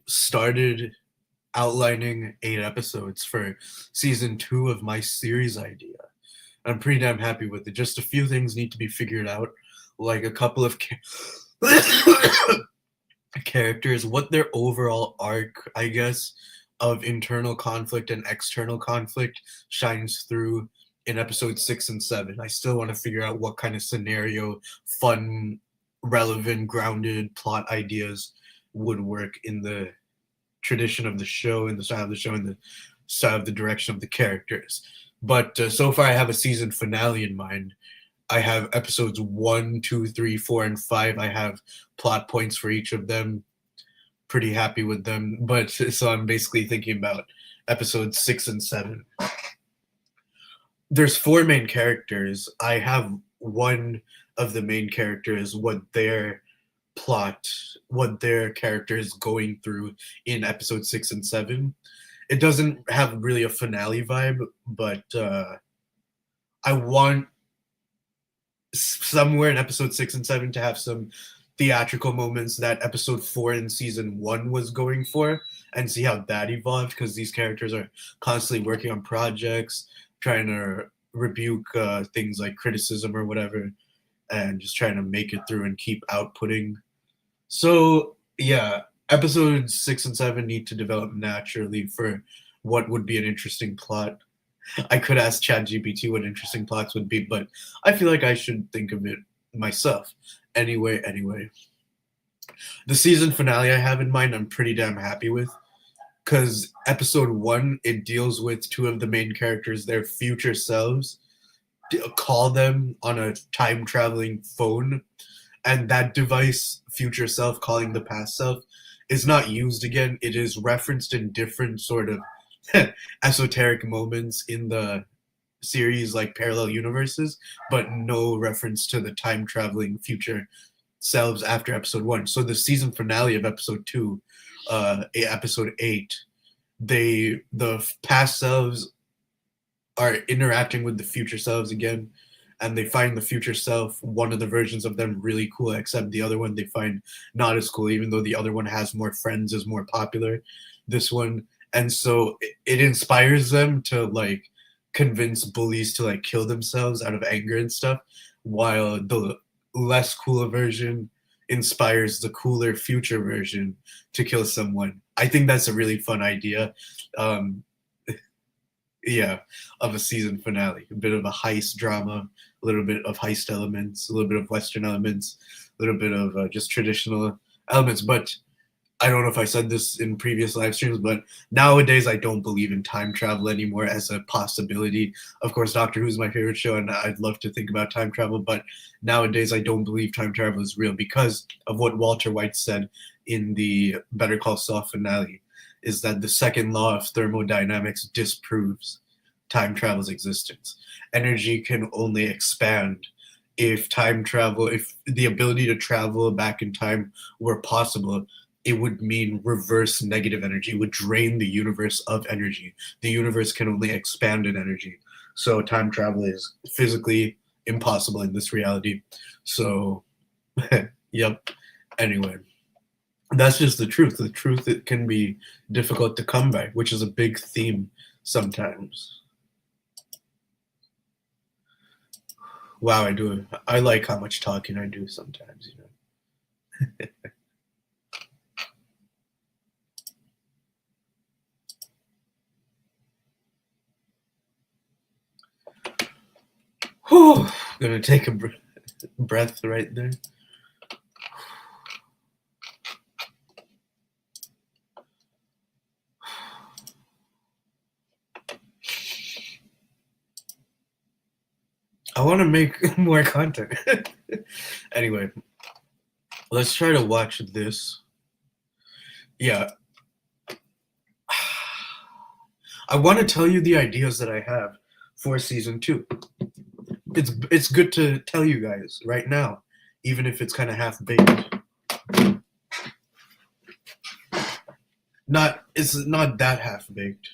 started outlining 8 episodes for season 2 of my series idea. I'm pretty damn happy with it. Just a few things need to be figured out, like a couple of characters, what their overall arc, I guess, of internal conflict and external conflict shines through in episode 6 and 7. I still want to figure out what kind of scenario, fun, relevant, grounded plot ideas would work in the tradition of the show, in the style of the show, in the style of the direction of the characters. But so far I have a season finale in mind. I have episodes 1, 2, 3, 4, and 5. I have plot points for each of them. Pretty happy with them. But so I'm basically thinking about episodes 6 and 7. There's 4 main characters. I have one of the main characters, what their character is going through in episode 6 and 7. It doesn't have really a finale vibe, but I want somewhere in episode 6 and 7 to have some theatrical moments that episode 4 in season 1 was going for, and see how that evolved, because these characters are constantly working on projects, trying to rebuke things like criticism or whatever, and just trying to make it through and keep outputting. So yeah, episodes 6 and 7 need to develop naturally for what would be an interesting plot. I could ask ChatGPT what interesting plots would be, but I feel like I should think of it myself. Anyway, the season finale I have in mind, I'm pretty damn happy with, because episode 1, it deals with 2 of the main characters, their future selves, call them on a time traveling phone, and that device, future self calling the past self, is not used again. It is referenced in different sort of esoteric moments in the series, like parallel universes, but no reference to the time traveling future selves after episode 1. So the season finale of episode 2, episode 8, the past selves are interacting with the future selves again, and they find the future self, one of the versions of them, really cool, except the other one they find not as cool, even though the other one has more friends, is more popular, this one. And so it inspires them to like convince bullies to like kill themselves out of anger and stuff, while the less cooler version inspires the cooler future version to kill someone. I think that's a really fun idea. Yeah, of a season finale. A bit of a heist drama, a little bit of heist elements, a little bit of Western elements, a little bit of just traditional elements. But I don't know if I said this in previous live streams, but nowadays I don't believe in time travel anymore as a possibility. Of course, Doctor Who is my favorite show, and I'd love to think about time travel, but nowadays I don't believe time travel is real because of what Walter White said in the Better Call Saul finale, is that the second law of thermodynamics disproves time travel's existence. Energy can only expand if the ability to travel back in time were possible. It would mean reverse negative energy. It would drain the universe of energy. The universe can only expand in energy. So time travel is physically impossible in this reality. So, yep. Anyway, that's just the truth. The truth, it can be difficult to come by, which is a big theme sometimes. Wow, I like how much talking I do sometimes, you know. Whew, gonna take a breath right there. I want to make more content. Anyway, let's try to watch this. Yeah. I want to tell you the ideas that I have for season 2. It's good to tell you guys right now, even if it's kind of half baked. It's not that half baked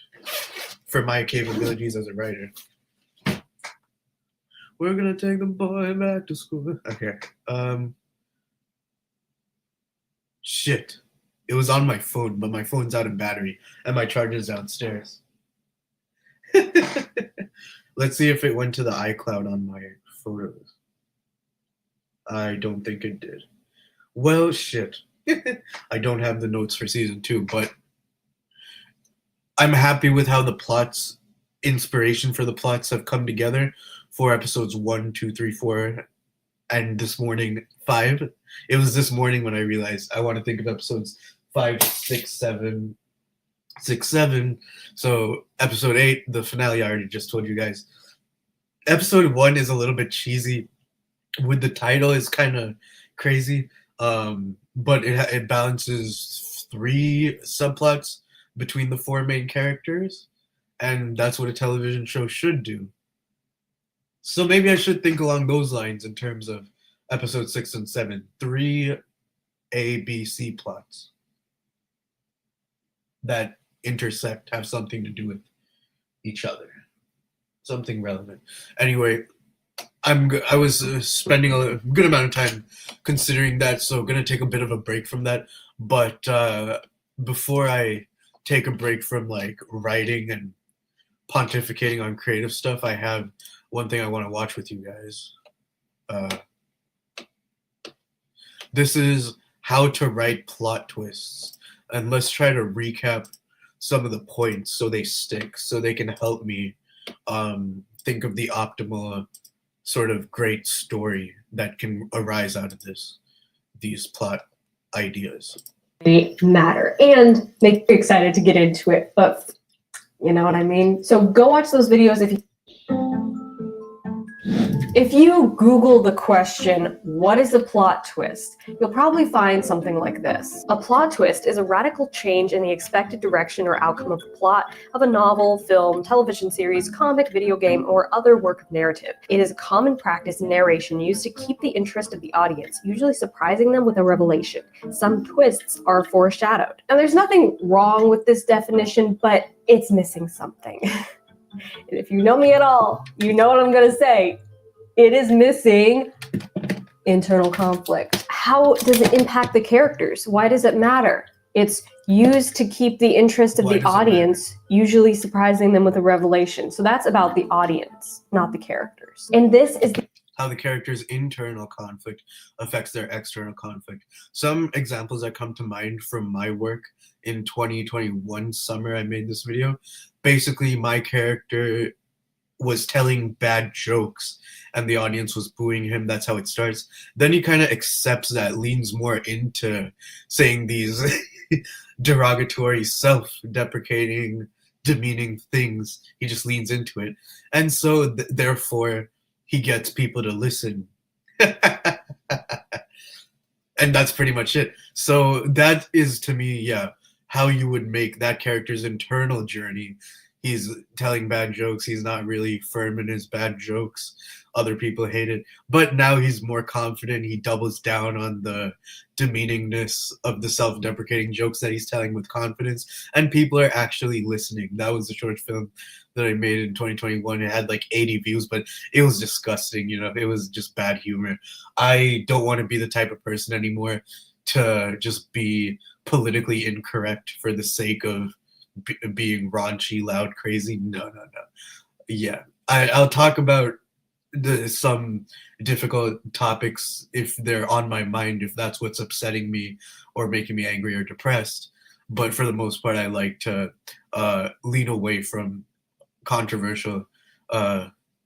for my capabilities as a writer. We're gonna take the boy back to school. Okay. Shit. It was on my phone, but my phone's out of battery and my charger's downstairs. Let's see if it went to the iCloud on my photos. I don't think it did. Well, shit. I don't have the notes for season 2, but I'm happy with how the plots, inspiration for the plots have come together for episodes 1, 2, 3, 4, and this morning 5. It was this morning when I realized I want to think of episodes 5, 6, 7. So episode 8, the finale, I already just told you guys. Episode 1 is a little bit cheesy with the title, is kind of crazy, but it balances 3 subplots between the 4 main characters, and that's what a television show should do. So maybe I should think along those lines in terms of episode 6 and 7. 3 A, B, C plots that intersect, have something to do with each other. Something relevant. Anyway, I was spending a good amount of time considering that, so I'm going to take a bit of a break from that. But before I take a break from like writing and pontificating on creative stuff, I have one thing I want to watch with you guys. This is how to write plot twists. And let's try to recap some of the points so they stick, so they can help me think of the optimal sort of great story that can arise out of these plot ideas. They matter and make you excited to get into it, but you know what I mean? So go watch those videos if you Google the question, what is a plot twist? You'll probably find something like this. A plot twist is a radical change in the expected direction or outcome of the plot of a novel, film, television series, comic, video game, or other work of narrative. It is a common practice in narration used to keep the interest of the audience, usually surprising them with a revelation. Some twists are foreshadowed. Now, there's nothing wrong with this definition, but it's missing something. And if you know me at all, you know what I'm going to say. It is missing internal conflict. How does it impact the characters? Why does it matter? It's used to keep the interest of the audience, usually surprising them with a revelation. So that's about the audience, not the characters. And this is how the character's internal conflict affects their external conflict. Some examples that come to mind from my work in 2021 summer, I made this video. Basically, my character was telling bad jokes and the audience was booing him. That's how it starts. Then he kind of accepts that, leans more into saying these derogatory, self-deprecating, demeaning things. He just leans into it. And so therefore he gets people to listen. And that's pretty much it. So that is, to me, yeah, how you would make that character's internal journey. He's telling bad jokes. He's not really firm in his bad jokes. Other people hate it. But now he's more confident. He doubles down on the demeaningness of the self-deprecating jokes that he's telling with confidence. And people are actually listening. That was the short film that I made in 2021. It had like 80 views, but it was disgusting. You know, it was just bad humor. I don't want to be the type of person anymore to just be politically incorrect for the sake of being raunchy, loud, crazy. No. Yeah, I'll talk about some difficult topics if they're on my mind, if that's what's upsetting me or making me angry or depressed. But for the most part, I like to lean away from controversial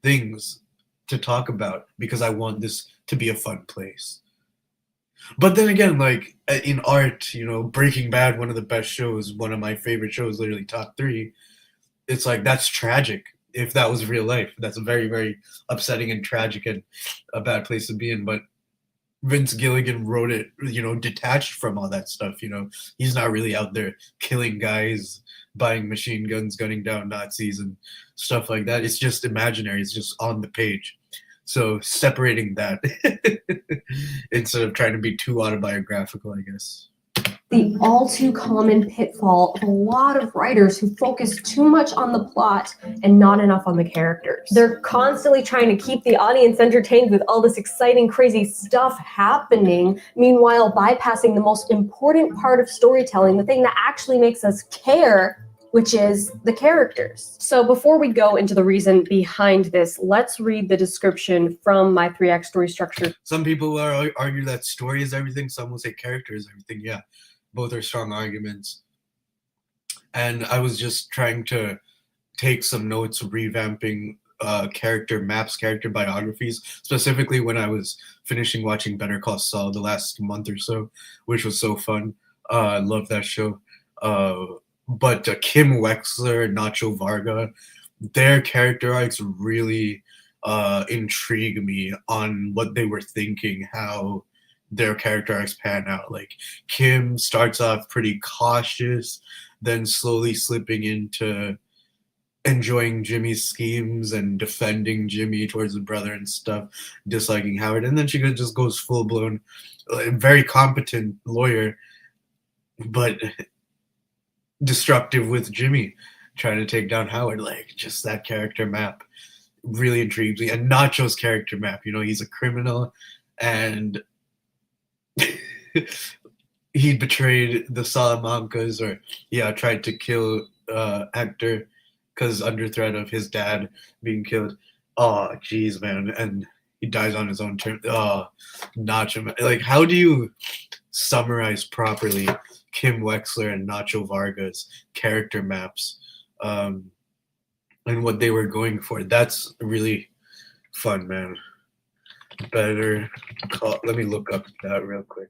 things to talk about because I want this to be a fun place. But then again, like in art, you know, Breaking Bad, one of the best shows, one of my favorite shows, literally top 3. It's like that's tragic. If that was real life, that's very, very upsetting and tragic and a bad place to be in. But Vince Gilligan wrote it, you know, detached from all that stuff. You know, he's not really out there killing guys, buying machine guns, gunning down Nazis and stuff like that. It's just imaginary. It's just on the page. So separating that instead of trying to be too autobiographical, I guess. The all too common pitfall of a lot of writers who focus too much on the plot and not enough on the characters. They're constantly trying to keep the audience entertained with all this exciting, crazy stuff happening, meanwhile bypassing the most important part of storytelling, the thing that actually makes us care, which is the characters. So before we go into the reason behind this, let's read the description from my 3-act story structure. Some people will argue that story is everything. Some will say character is everything. Yeah, both are strong arguments. And I was just trying to take some notes, revamping character maps, character biographies, specifically when I was finishing watching Better Call Saul the last month or so, which was so fun. I love that show. But Kim Wexler, Nacho Varga, their character arcs really intrigue me on what they were thinking, how their character arcs pan out. Like Kim starts off pretty cautious, then slowly slipping into enjoying Jimmy's schemes and defending Jimmy towards the brother and stuff, disliking Howard, and then she just goes full blown, very competent lawyer, but destructive with Jimmy, trying to take down Howard. Like just that character map really intrigues me. And Nacho's character map, you know, he's a criminal and he betrayed the Salamancas, or tried to kill Hector because under threat of his dad being killed. Oh geez, man. And he dies on his own terms. Oh, Nacho, like how do you summarize properly Kim Wexler and Nacho Varga's character maps and what they were going for? That's really fun, man. Better call. Let me look up that real quick.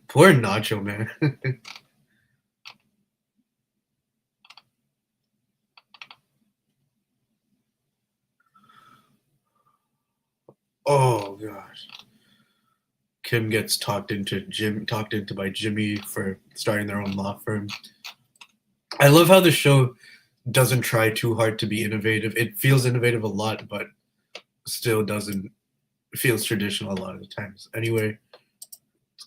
Poor Nacho, man. Oh gosh. Kim gets talked into by Jimmy for starting their own law firm. I love how the show doesn't try too hard to be innovative. It feels innovative a lot, but still doesn't. It feels traditional a lot of the times. Anyway.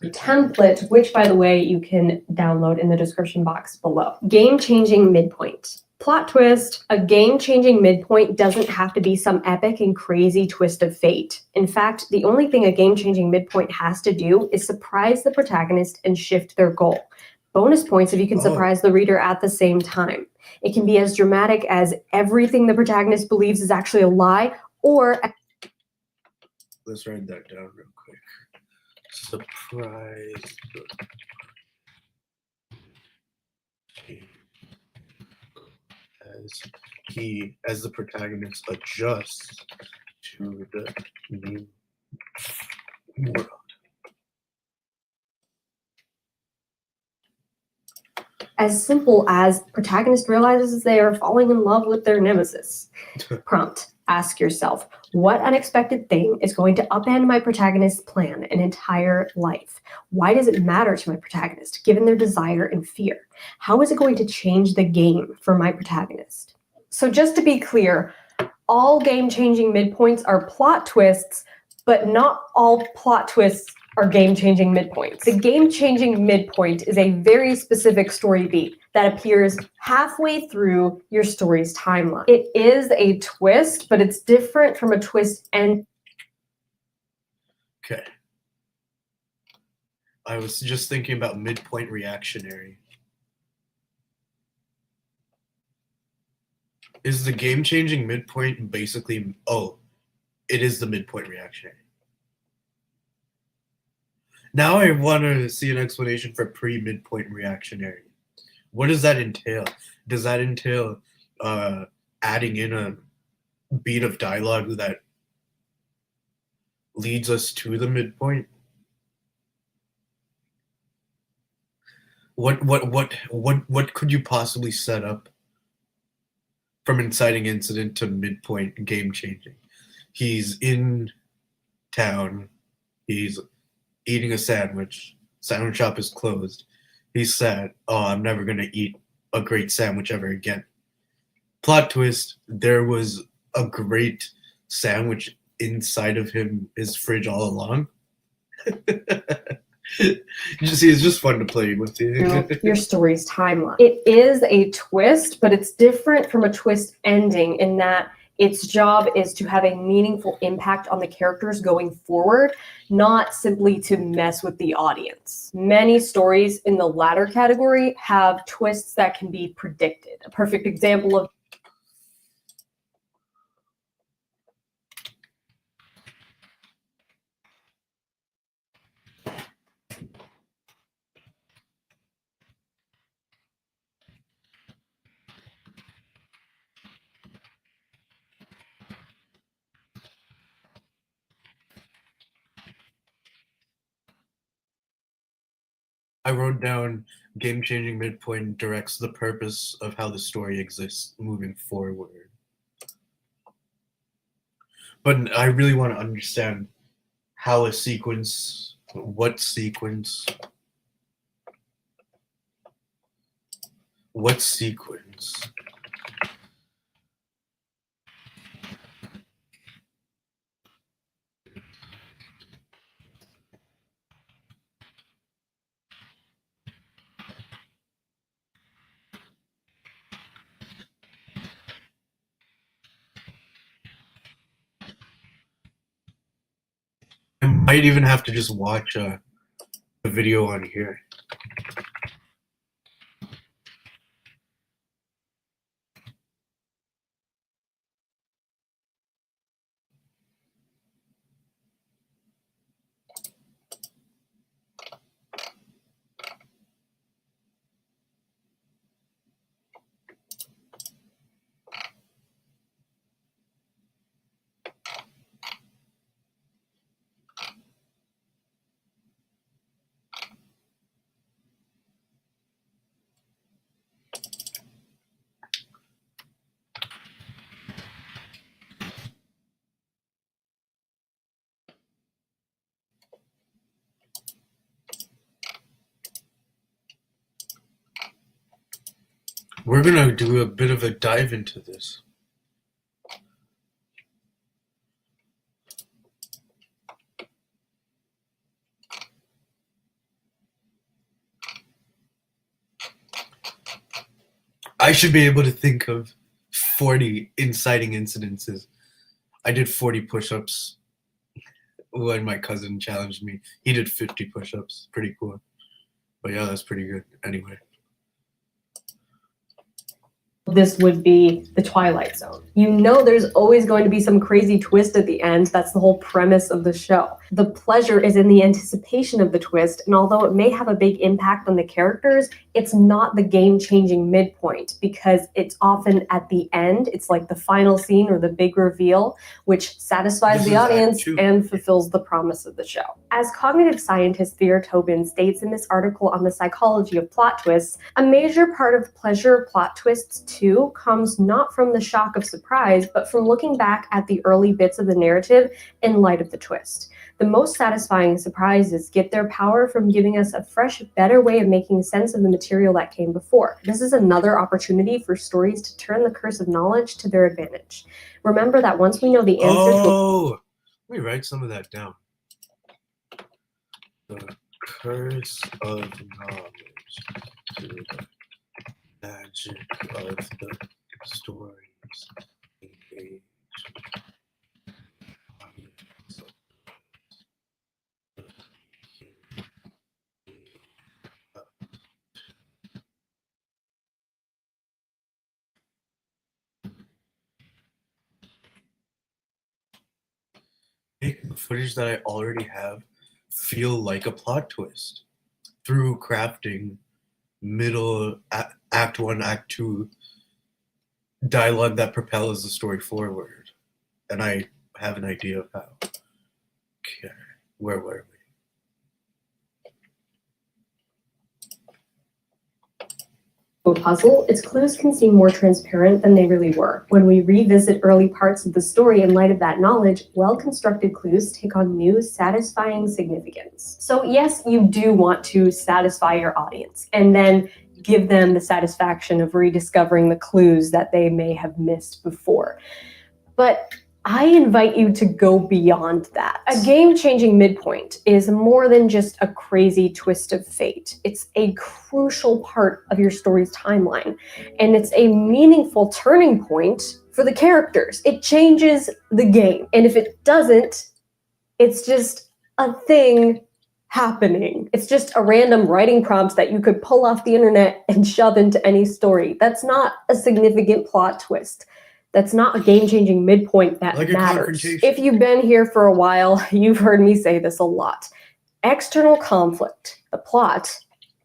Template, which by the way, you can download in the description box below. Game-changing midpoint. Plot twist, a game-changing midpoint doesn't have to be some epic and crazy twist of fate. In fact, the only thing a game-changing midpoint has to do is surprise the protagonist and shift their goal. Bonus points if you can surprise the reader at the same time. It can be as dramatic as everything the protagonist believes is actually a lie, or... Let's write that down real quick. Surprise. As the protagonist adjusts to the new world. as simple as protagonist realizes they are falling in love with their nemesis. Prompt, ask yourself, what unexpected thing is going to upend my protagonist's plan an entire life? Why does it matter to my protagonist, given their desire and fear? How is it going to change the game for my protagonist? So just to be clear, all game-changing midpoints are plot twists, but not all plot twists are game-changing midpoints. The game-changing midpoint is a very specific story beat that appears halfway through your story's timeline. It is a twist, but it's different from a twist and Okay. I was just thinking about midpoint reactionary. Is the game-changing midpoint basically... Oh, it is the midpoint reactionary. Now I want to see an explanation for pre-midpoint reactionary. What does that entail? Does that entail adding in a beat of dialogue that leads us to the midpoint? What could you possibly set up from inciting incident to midpoint game changing? He's in town. He's eating a sandwich. Sandwich shop is closed. He's sad. Oh, I'm never going to eat a great sandwich ever again. Plot twist, there was a great sandwich inside of his fridge all along. You see, it's just fun to play with your story's timeline. It is a twist, but it's different from a twist ending in that its job is to have a meaningful impact on the characters going forward, not simply to mess with the audience. Many stories in the latter category have twists that can be predicted. A perfect example of I wrote down game-changing midpoint directs the purpose of how the story exists moving forward. But I really want to understand how a sequence, what sequence. I might even have to just watch a video on here. We're gonna do a bit of a dive into this. I should be able to think of 40 inciting incidences. I did 40 push-ups when my cousin challenged me. He did 50 push-ups. Pretty cool. But yeah, that's pretty good. Anyway. this would be the Twilight Zone. You know there's always going to be some crazy twist at the end. That's the whole premise of the show. The pleasure is in the anticipation of the twist, and although it may have a big impact on the characters, it's not the game-changing midpoint because it's often at the end. It's like the final scene or the big reveal, which satisfies the audience and fulfills the promise of the show. As cognitive scientist Vera Tobin states in this article on the psychology of plot twists, a major part of the pleasure of plot twists too comes not from the shock of surprise, but from looking back at the early bits of the narrative in light of the twist. The most satisfying surprises get their power from giving us a fresh, better way of making sense of the material that came before. This is another opportunity for stories to turn the curse of knowledge to their advantage. Remember that once we know the answers... Oh! Let me write some of that down. The curse of knowledge to the magic of the stories engage. Make the footage that I already have feel like a plot twist through crafting middle act 1, act 2 dialogue that propels the story forward. And I have an idea of how. Okay, where were we? Puzzle, its clues can seem more transparent than they really were. When we revisit early parts of the story in light of that knowledge, well-constructed clues take on new, satisfying significance. So yes, you do want to satisfy your audience, and then give them the satisfaction of rediscovering the clues that they may have missed before. But I invite you to go beyond that. A game-changing midpoint is more than just a crazy twist of fate. It's a crucial part of your story's timeline, and it's a meaningful turning point for the characters. It changes the game, and if it doesn't, it's just a thing happening. It's just a random writing prompt that you could pull off the internet and shove into any story. That's not a significant plot twist. That's not a game-changing midpoint that like matters. If you've been here for a while, you've heard me say this a lot. External conflict, the plot,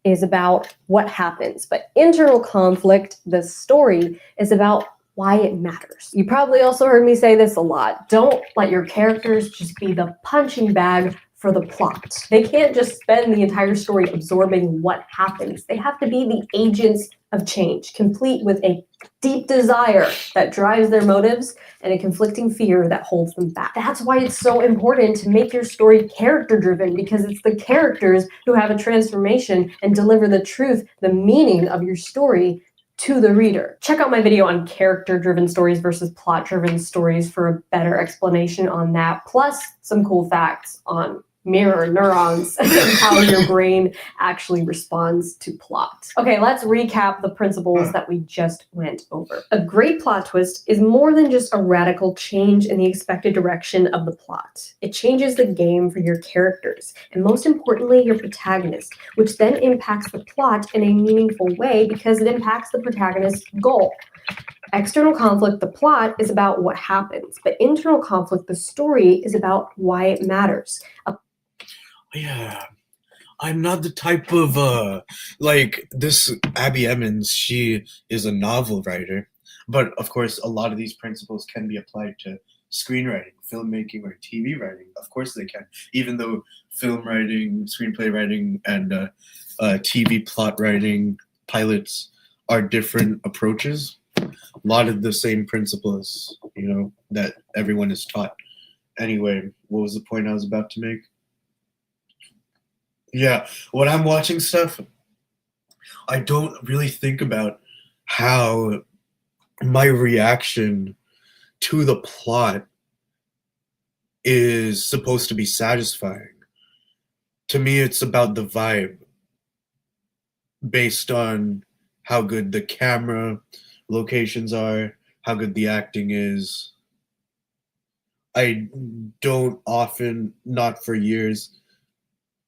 is about what happens, but internal conflict, the story, is about why it matters. You probably also heard me say this a lot. Don't let your characters just be the punching bag for the plot. They can't just spend the entire story absorbing what happens. They have to be the agents of change, complete with a deep desire that drives their motives and a conflicting fear that holds them back. That's why it's so important to make your story character-driven, because it's the characters who have a transformation and deliver the truth, the meaning of your story to the reader. Check out my video on character-driven stories versus plot-driven stories for a better explanation on that, plus some cool facts on mirror neurons and how your brain actually responds to plot. Okay, let's recap the principles that we just went over. A great plot twist is more than just a radical change in the expected direction of the plot. It changes the game for your characters, and most importantly, your protagonist, which then impacts the plot in a meaningful way because it impacts the protagonist's goal. External conflict, the plot, is about what happens, but internal conflict, the story, is about why it matters. Yeah, I'm not the type of, like, this Abby Emmons, she is a novel writer, but of course a lot of these principles can be applied to screenwriting, filmmaking, or TV writing. Of course they can, even though film writing, screenplay writing, and TV plot writing, pilots are different approaches. A lot of the same principles, you know, that everyone is taught. Anyway, what was the point I was about to make? Yeah, when I'm watching stuff, I don't really think about how my reaction to the plot is supposed to be satisfying. To me, it's about the vibe based on how good the camera locations are, how good the acting is. I don't often, not for years,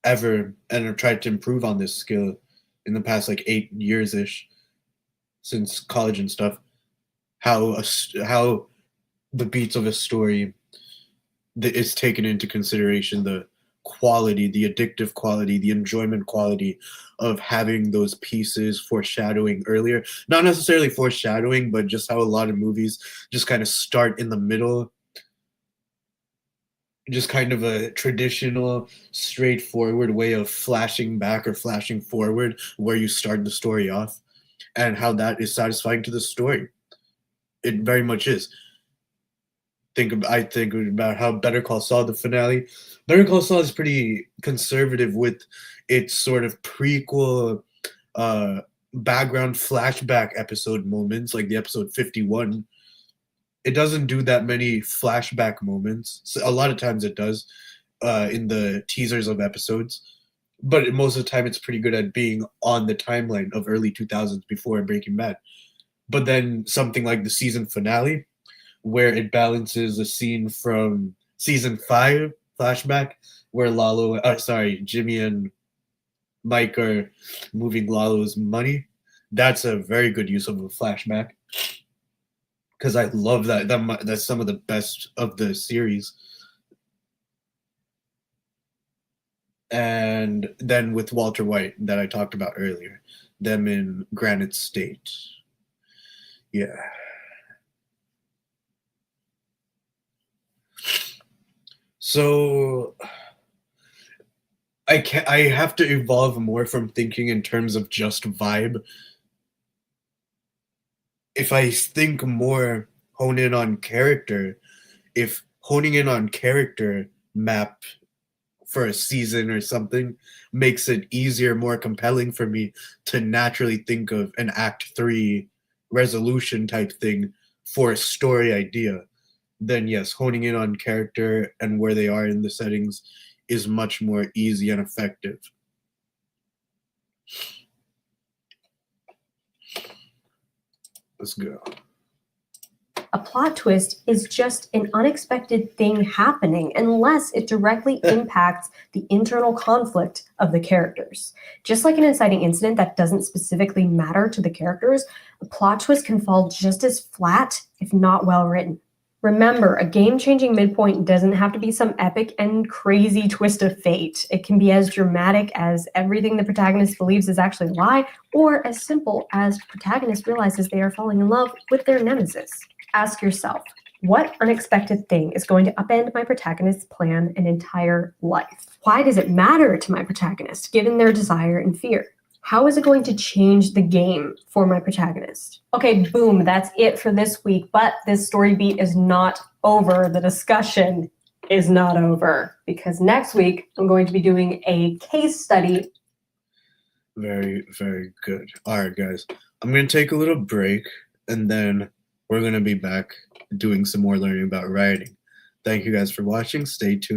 ever, and I've tried to improve on this skill in the past like 8 years-ish since college and stuff, how the beats of a story it's taken into consideration the quality, the addictive quality, the enjoyment quality of having those pieces foreshadowing earlier. Not necessarily foreshadowing, but just how a lot of movies just kind of start in the middle. Just kind of a traditional, straightforward way of flashing back or flashing forward where you start the story off, and how that is satisfying to the story. It very much is. I think about how Better Call Saul, the finale. Better Call Saul is pretty conservative with its sort of prequel, background flashback episode moments, like the episode 51. It doesn't do that many flashback moments. So a lot of times it does in the teasers of episodes, but most of the time it's pretty good at being on the timeline of early 2000s before Breaking Bad. But then something like the season finale, where it balances a scene from season 5 flashback, where Jimmy and Mike are moving Lalo's money. That's a very good use of a flashback, because I love that. That's some of the best of the series. And then with Walter White that I talked about earlier, them in Granite State. Yeah. So I have to evolve more from thinking in terms of just vibe. If I think more hone in on character, if honing in on character map for a season or something makes it easier, more compelling for me to naturally think of an Act 3 resolution type thing for a story idea, then yes, honing in on character and where they are in the settings is much more easy and effective. Let's go. A plot twist is just an unexpected thing happening unless it directly impacts the internal conflict of the characters. Just like an inciting incident that doesn't specifically matter to the characters, a plot twist can fall just as flat, if not well written. Remember, a game-changing midpoint doesn't have to be some epic and crazy twist of fate. It can be as dramatic as everything the protagonist believes is actually a lie, or as simple as the protagonist realizes they are falling in love with their nemesis. Ask yourself, what unexpected thing is going to upend my protagonist's plan and entire life? Why does it matter to my protagonist, given their desire and fear? How is it going to change the game for my protagonist? Okay, boom, that's it for this week, but this story beat is not over. The discussion is not over, because next week I'm going to be doing a case study. Very, very good. All right, guys, I'm going to take a little break, and then we're going to be back doing some more learning about writing. Thank you guys for watching. Stay tuned.